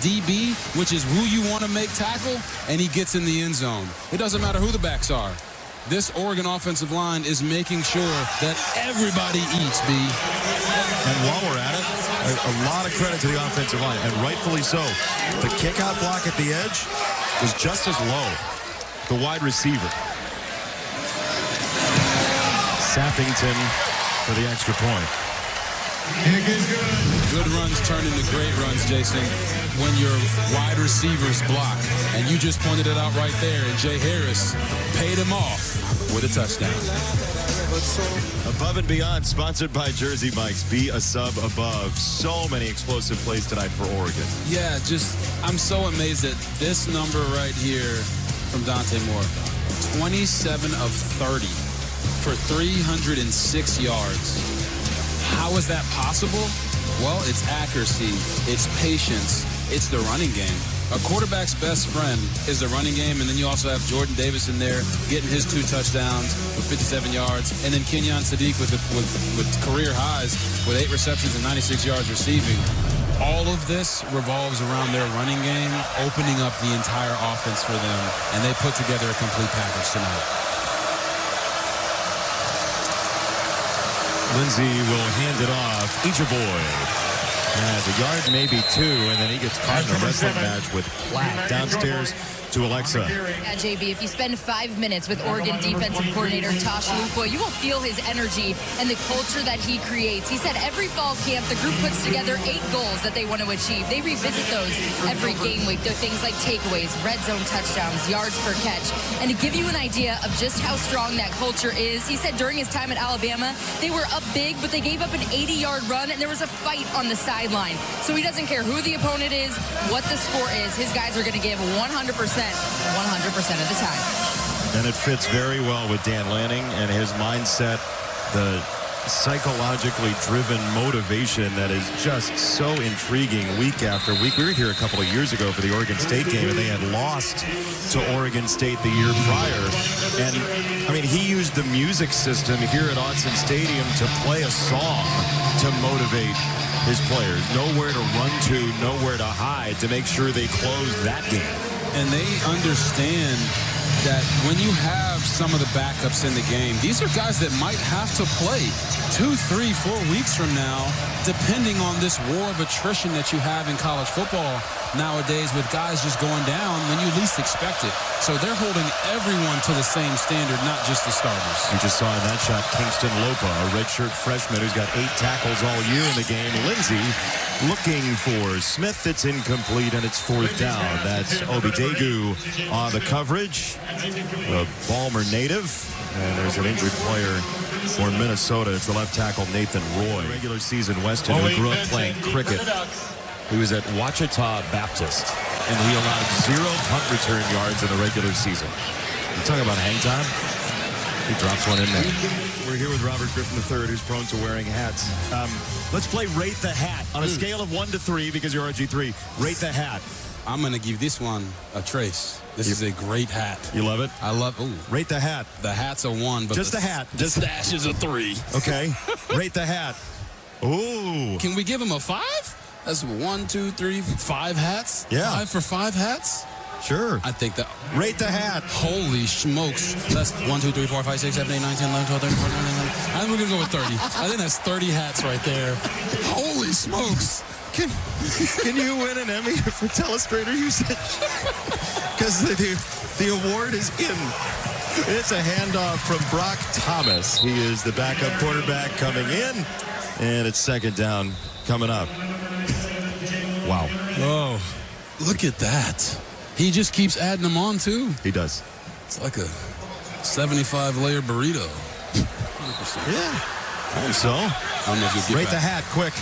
DB, which is who you want to make tackle, and he gets in the end zone. It doesn't matter who the backs are. This Oregon offensive line is making sure that everybody eats, B. And while we're at it, a lot of credit to the offensive line, and rightfully so. The kickout block at the edge was just as low. The wide receiver. Sappington for the extra point. Good runs turn into great runs, Jason, when your wide receivers block. And you just pointed it out right there, and Jay Harris paid him off with a touchdown. Above and Beyond, sponsored by Jersey Mike's. Be a sub above. So many explosive plays tonight for Oregon. Yeah, I'm so amazed at this number right here from Dante Moore. 27 of 30 for 306 yards. How is that possible? Well, it's accuracy, it's patience, it's the running game. A quarterback's best friend is the running game, and then you also have Jordon Davison there getting his 2 touchdowns with 57 yards, and then Kenyon Sadiq with career highs with 8 receptions and 96 yards receiving. All of this revolves around their running game, opening up the entire offense for them, and they put together a complete package tonight. Lindsey will hand it off. Boy has a yard, maybe 2, and then he gets caught in a wrestling match with Platt downstairs to Alexa. Yeah, JB, if you spend 5 minutes with Oregon defensive coordinator Tosh Lupo, you will feel his energy and the culture that he creates. He said every fall camp, the group puts together 8 goals that they want to achieve. They revisit those every game week. They're things like takeaways, red zone touchdowns, yards per catch. And to give you an idea of just how strong that culture is, he said during his time at Alabama, they were up big, but they gave up an 80-yard run, and there was a fight on the sideline. So he doesn't care who the opponent is, what the score is. His guys are going to give 100% of the time. And it fits very well with Dan Lanning and his mindset, the psychologically driven motivation that is just so intriguing week after week. We were here a couple of years ago for the Oregon State game, and they had lost to Oregon State the year prior. And, I mean, he used the music system here at Autzen Stadium to play a song to motivate his players. Nowhere to run to, nowhere to hide, to make sure they closed that game. And they understand that when you have some of the backups in the game, these are guys that might have to play 2, 3, 4 weeks from now, depending on this war of attrition that you have in college football nowadays, with guys just going down when you least expect it. So they're holding everyone to the same standard, not just the starters. You just saw in that shot Kingston Lopa, a redshirt freshman who's got 8 tackles all year in the game. Lindsey looking for Smith. It's incomplete, and it's 4th down. That's Obidegu on the coverage, the Balmer native. And there's an injured player for Minnesota. It's the left tackle, Nathan Roy. Regular season Weston, who grew up playing cricket. He was at Ouachita Baptist, and he allowed 0 punt return yards in the regular season. You talking about hang time? He drops one in there. We're here with Robert Griffin III, who's prone to wearing hats. Let's play Rate the Hat. On a scale of 1 to 3, because you're RG3, rate the hat. I'm going to give this one a Trace. This is a great hat. You love it? I love it. Rate the hat. The hat's a 1, but just the hat. The stash is a 3. Okay. Rate the hat. Ooh. Can we give him a 5? That's 1, 2, 3, 5 hats? Yeah. 5 for 5 hats? Sure. I think that. Rate the hat. Holy smokes. That's 1, 2, 3, 4, 5, 6, 7, 8, 9, 10, 11, 12, 13, 14, 15, 16. I think we're going to go with 30. I think that's 30 hats right there. Holy smokes. Can you win an Emmy for telestrator usage? Because the award is in. It's a handoff from Brock Thomas. He is the backup quarterback coming in, and it's 2nd down coming up. Wow. Oh, look at that. He just keeps adding them on, too. He does. It's like a 75-layer burrito. 100%. Yeah, I think so. I don't know if you'll get Rate the hat, quick.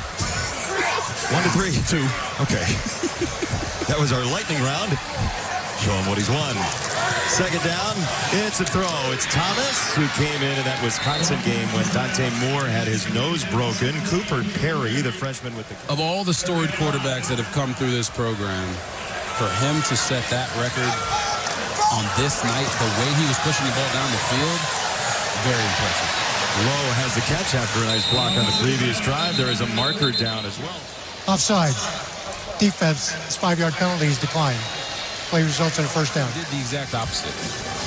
1 to 3. 2. Okay. That was our lightning round. Show him what he's won. 2nd down. It's a throw. It's Thomas, who came in that Wisconsin game when Dante Moore had his nose broken. Cooper Perry, the freshman with the... Of all the storied quarterbacks that have come through this program, for him to set that record on this night, the way he was pushing the ball down the field, very impressive. Lowe has the catch after a nice block on the previous drive. There is a marker down as well. Offside. Defense, 5-yard penalties decline. Play results in a 1st down. Did the exact opposite.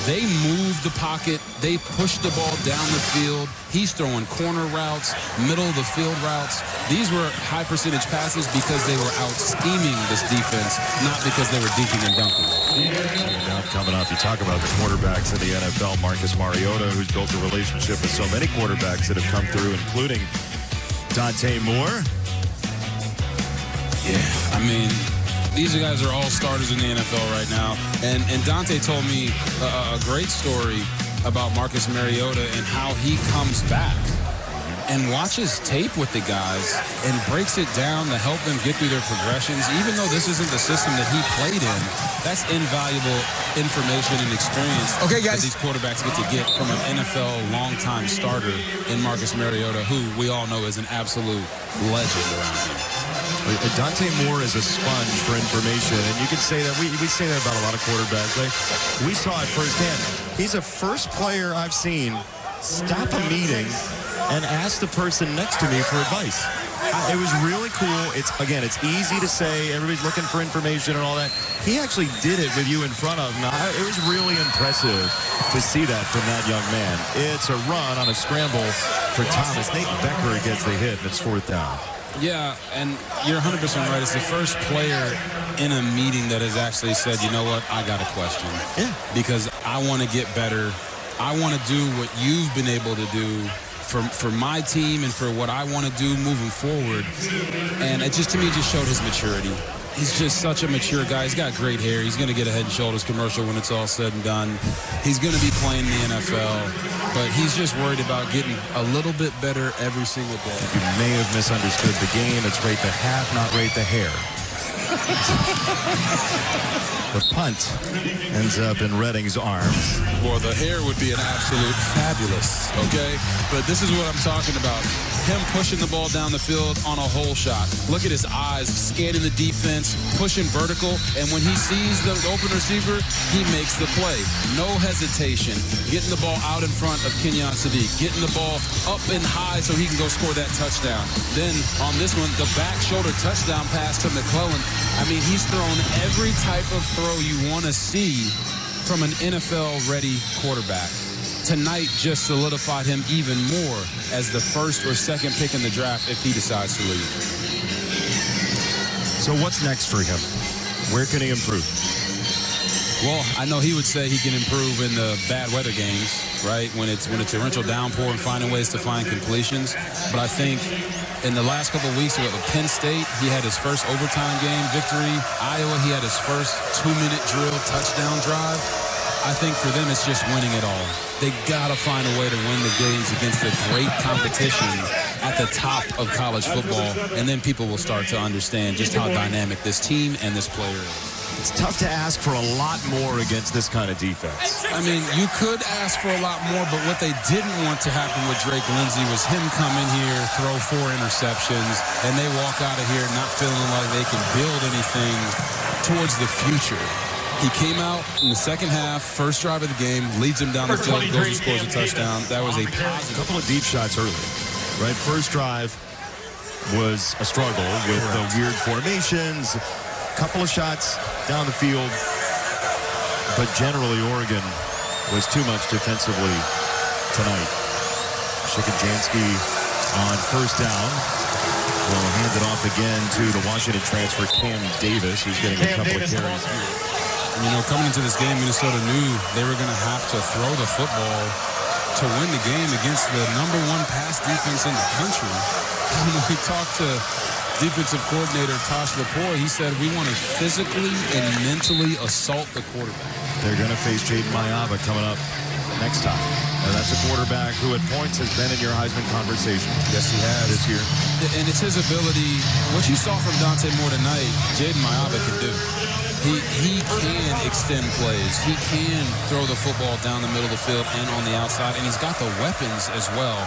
They moved the pocket. They pushed the ball down the field. He's throwing corner routes, middle of the field routes. These were high percentage passes because they were out scheming this defense, not because they were dinking and dunking. Now coming up, you talk about the quarterbacks in the NFL. Marcus Mariota, who's built a relationship with so many quarterbacks that have come through, including Dante Moore. Yeah, I mean, these guys are all starters in the NFL right now. And Dante told me a great story about Marcus Mariota and how he comes back. and watches tape with the guys and breaks it down to help them get through their progressions. Even though this isn't the system that he played in, that's invaluable information and experience that these quarterbacks get to get from an NFL longtime starter in Marcus Mariota, who we all know is an absolute legend around here. Dante Moore is a sponge for information, and you can say that we say that about a lot of quarterbacks. We saw it firsthand. He's the first player I've seen stop a meeting and ask the person next to me for advice. It was really cool. It's easy to say, everybody's looking for information and all that. He actually did it with you in front of him. It was really impressive to see that from that young man. It's a run on a scramble for Thomas. Nate Becker gets the hit, and it's 4th down. Yeah, and you're 100% right. It's the first player in a meeting that has actually said, you know what, I got a question. Yeah. Because I want to get better. I want to do what you've been able to do for my team and for what I want to do moving forward. And it just, to me, just showed his maturity. He's just such a mature guy. He's got great hair. He's going to get a Head & Shoulders commercial when it's all said and done. He's going to be playing in the NFL, but he's just worried about getting a little bit better every single day. You may have misunderstood the game. It's rate the hat, not rate the hair. The punt ends up in Redding's arms. Well, the hair would be an absolute fabulous, okay? But this is what I'm talking about. Him pushing the ball down the field on a hole shot. Look at his eyes, scanning the defense, pushing vertical, and when he sees the open receiver, he makes the play. No hesitation. Getting the ball out in front of Kenyon Sadiq. Getting the ball up and high so he can go score that touchdown. Then on this one, the back shoulder touchdown pass to McClellan. I mean, he's thrown every type of throw you want to see from an NFL-ready quarterback. Tonight just solidified him even more as the first or second pick in the draft if he decides to leave. So what's next for him? Where can he improve? Well, I know he would say he can improve in the bad weather games, right? When it's a torrential downpour and finding ways to find completions. But I think in the last couple of weeks with Penn State, he had his first overtime game victory. Iowa, he had his first 2-minute drill touchdown drive. I think for them, it's just winning it all. They got to find a way to win the games against the great competition at the top of college football, and then people will start to understand just how dynamic this team and this player is. It's tough to ask for a lot more against this kind of defense. I mean, you could ask for a lot more, but what they didn't want to happen with Drake Lindsey was him come in here, throw 4 interceptions, and they walk out of here not feeling like they can build anything towards the future. He came out in the second half, first drive of the game, leads him down the field, goes and scores a touchdown. That was a positive. A couple of deep shots early, right? First drive was a struggle with the weird formations. Couple of shots down the field, but generally Oregon was too much defensively tonight. Shikanjansky on first down will hand it off again to the Washington transfer Cam Davis, who's getting a couple of carries. And, you know, coming into this game, Minnesota knew they were going to have to throw the football to win the game against the #1 pass defense in the country. When we talked to defensive coordinator Tosh Lepore, he said we want to physically and mentally assault the quarterback. They're going to face Jaden Mayava coming up next time. And that's a quarterback who at points has been in your Heisman conversation. Yes, he has. This year. And it's his ability. What you saw from Dante Moore tonight, Jaden Mayava can do. He can extend plays. He can throw the football down the middle of the field and on the outside, and he's got the weapons as well.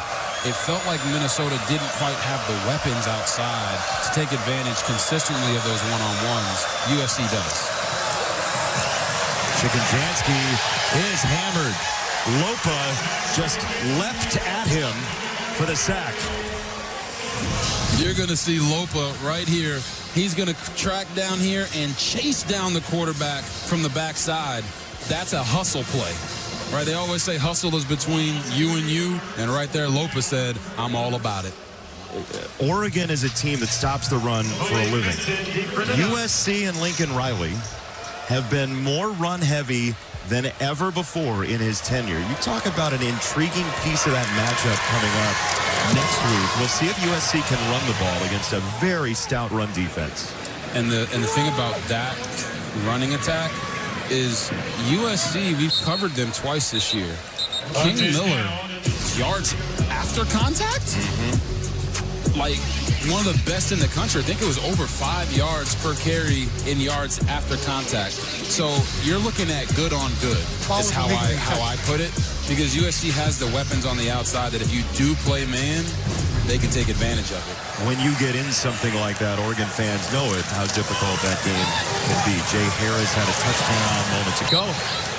It felt like Minnesota didn't quite have the weapons outside to take advantage consistently of those one-on-ones. USC does. Shikanjansky is hammered. Lopa just leapt at him for the sack. You're going to see Lopa right here. He's going to track down here and chase down the quarterback from the backside. That's a hustle play. Right, they always say hustle is between you and you, and right there Lopa said, I'm all about it. Oregon is a team that stops the run for a living. USC and Lincoln Riley have been more run-heavy than ever before in his tenure. You talk about an intriguing piece of that matchup coming up next week. We'll see if USC can run the ball against a very stout run defense. And the thing about that running attack is USC, we've covered them twice this year. King Miller yards after contact? Like, one of the best in the country. I think it was over 5 yards per carry in yards after contact. So you're looking at good on good is how I put it, because USC has the weapons on the outside that if you do play man, they can take advantage of it. When you get in something like that, Oregon fans know it, how difficult that game can be. Jay Harris had a touchdown moments ago.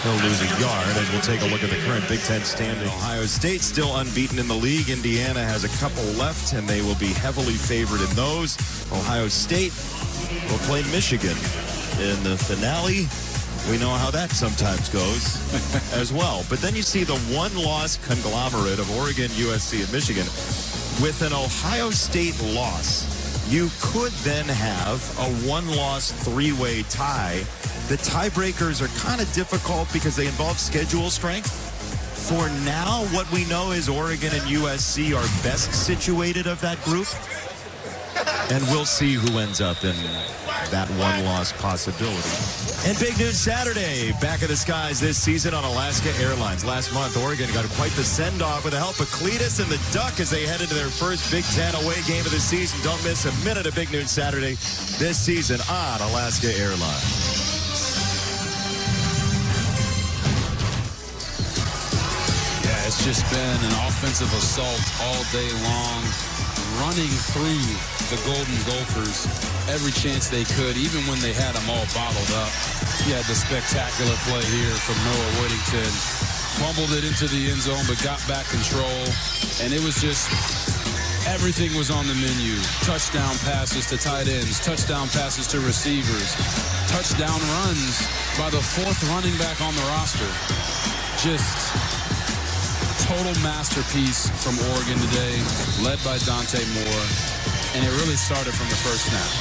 He'll lose a yard as we'll take a look at the current Big Ten standing. Ohio State still unbeaten in the league. Indiana has a couple left, and they will be heavily favored in those. Ohio State will play Michigan in the finale. We know how that sometimes goes as well. But then you see the one-loss conglomerate of Oregon, USC, and Michigan. With an Ohio State loss, you could then have a one-loss three-way tie. The tiebreakers are kind of difficult because they involve schedule strength. For now, what we know is Oregon and USC are best situated of that group. And we'll see who ends up in that one-loss possibility. And Big Noon Saturday, back in the skies this season on Alaska Airlines. Last month, Oregon got quite the send-off with the help of Cletus and the Duck as they head into their first Big Ten away game of the season. Don't miss a minute of Big Noon Saturday this season on Alaska Airlines. Yeah, it's just been an offensive assault all day long, running through the Golden Gophers every chance they could, even when they had them all bottled up. He had the spectacular play here from Noah Whittington. Fumbled it into the end zone, but got back control. And it was just, everything was on the menu. Touchdown passes to tight ends, touchdown passes to receivers, touchdown runs by the fourth running back on the roster. Just total masterpiece from Oregon today, led by Dante Moore. And it really started from the first snap.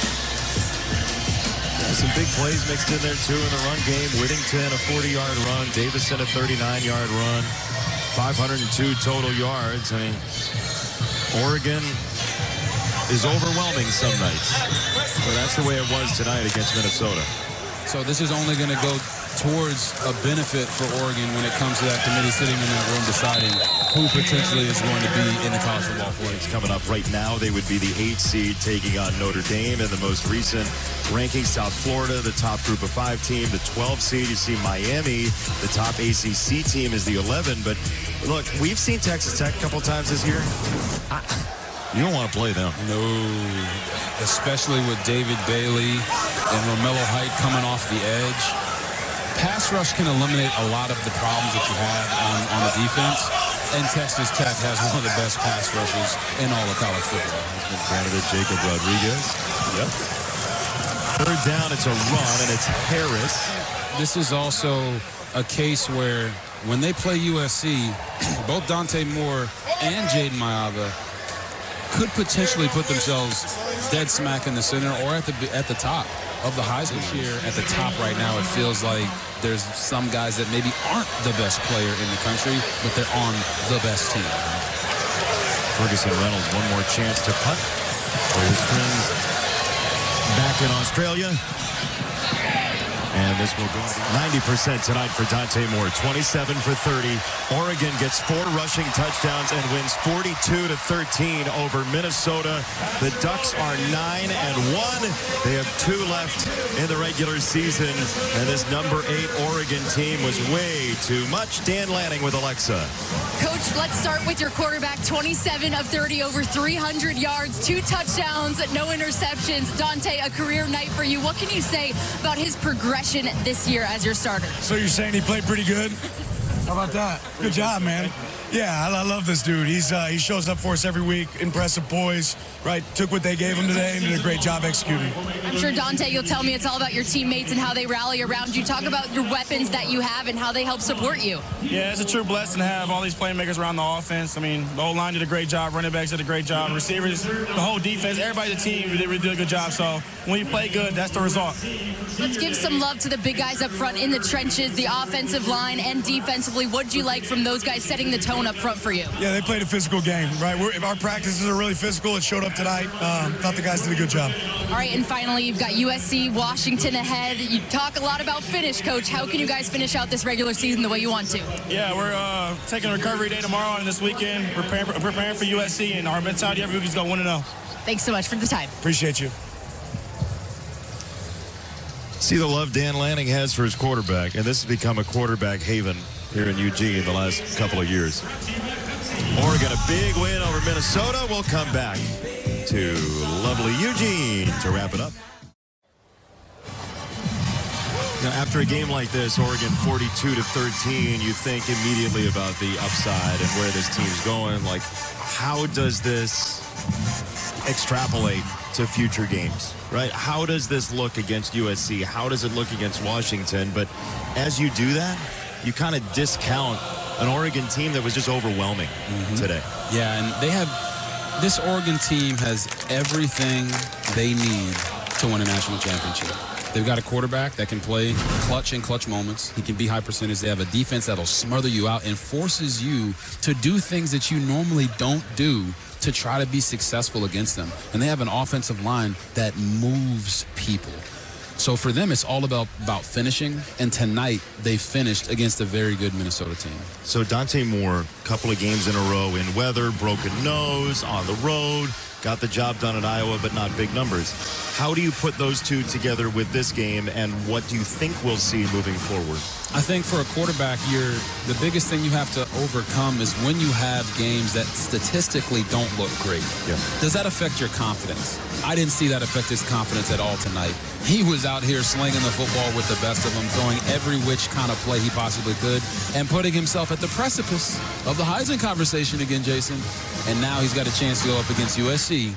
Some big plays mixed in there, too, in the run game. Whittington, a 40-yard run. Davison, a 39-yard run. 502 total yards. I mean, Oregon is overwhelming some nights. But that's the way it was tonight against Minnesota. So this is only going to go towards a benefit for Oregon when it comes to that committee sitting in that room deciding who potentially is going to be in the college football playoffs. Coming up right now, they would be the 8th seed taking on Notre Dame in the most recent ranking. South Florida, the top group of 5 team, the 12th seed. You see Miami, the top ACC team, is the 11. But look, we've seen Texas Tech a couple times this year. You don't want to play them. No, especially with David Bailey and Romello Height coming off the edge. Pass rush can eliminate a lot of the problems that you have on the defense, and Texas Tech has one of the best pass rushes in all of college football. Candidate Jacob Rodriguez. Yep. Third down, it's a run, and it's Harris. This is also a case where when they play USC, both Dante Moore and Jaden Mayava could potentially put themselves dead smack in the center or at the top of the Heisman here. At the top right now, it feels like there's some guys that maybe aren't the best player in the country, but they're on the best team. Ferguson Reynolds, one more chance to punt for his friends back in Australia. And this will go 90% tonight for Dante Moore. 27 for 30. Oregon gets 4 rushing touchdowns and wins 42-13 over Minnesota. The Ducks are 9-1. They have 2 left in the regular season. And this number 8 Oregon team was way too much. Dan Lanning with Alexa. Coach, let's start with your quarterback. 27 of 30, over 300 yards, 2 touchdowns, no interceptions. Dante, a career night for you. What can you say about his progression this year as your starter? So you're saying he played pretty good? How about that? Good job, man. Yeah, I love this dude. He shows up for us every week. Impressive poise, right? Took what they gave him today and did a great job executing. I'm sure, Dante, you'll tell me it's all about your teammates and how they rally around you. Talk about your weapons that you have and how they help support you. Yeah, it's a true blessing to have all these playmakers around the offense. I mean, the whole line did a great job. Running backs did a great job. Receivers, the whole defense, everybody on the team really did a good job. So when you play good, that's the result. Let's give some love to the big guys up front in the trenches, the offensive line and defensively. What did you like from those guys setting the tone tone up front for you? Yeah, they played a physical game, right? Our practices are really physical. It showed up tonight. Thought the guys did a good job. All right, and finally, you've got USC, Washington ahead. You talk a lot about finish, Coach. How can you guys finish out this regular season the way you want to? Yeah, we're taking a recovery day tomorrow and this weekend. We're preparing for USC, and our mentality every week is go 1-0. Thanks so much for the time. Appreciate you. See the love Dan Lanning has for his quarterback, and this has become a quarterback haven here in Eugene the last couple of years. Oregon, a big win over Minnesota. We'll come back to lovely Eugene to wrap it up. Now, after a game like this, Oregon 42-13, you think immediately about the upside and where this team's going. Like, how does this extrapolate to future games, right? How does this look against USC? How does it look against Washington? But as you do that, you kind of discount an Oregon team that was just overwhelming today. Yeah, and they have, this Oregon team has everything they need to win a national championship. They've got a quarterback that can play clutch in clutch moments. He can be high percentage. They have a defense that'll smother you out and forces you to do things that you normally don't do to try to be successful against them. And they have an offensive line that moves people. So for them, it's all about finishing. And tonight, they finished against a very good Minnesota team. So Dante Moore, a couple of games in a row in weather, broken nose, on the road, got the job done at Iowa, but not big numbers. How do you put those two together with this game, and what do you think we'll see moving forward? I think for a quarterback, the biggest thing you have to overcome is when you have games that statistically don't look great. Yeah. Does that affect your confidence? I didn't see that affect his confidence at all tonight. He was out here slinging the football with the best of them, throwing every which kind of play he possibly could, and putting himself at the precipice of the Heisman conversation again, Jason. And now he's got a chance to go up against USC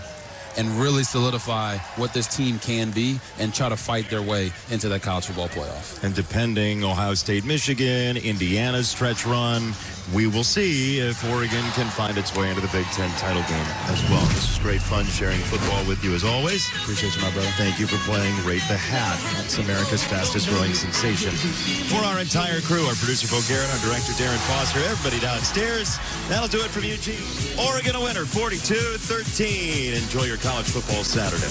and really solidify what this team can be and try to fight their way into that college football playoff. And depending Ohio State, Michigan, Indiana's stretch run, we will see if Oregon can find its way into the Big Ten title game as well. This was great fun sharing football with you as always. Appreciate you, my brother. Thank you for playing Rate the Hat. It's America's fastest growing sensation. For our entire crew, our producer Bo Garrett, our director Darren Foster, everybody downstairs, that'll do it from Eugene. Oregon a winner, 42-13. Enjoy your college football Saturday.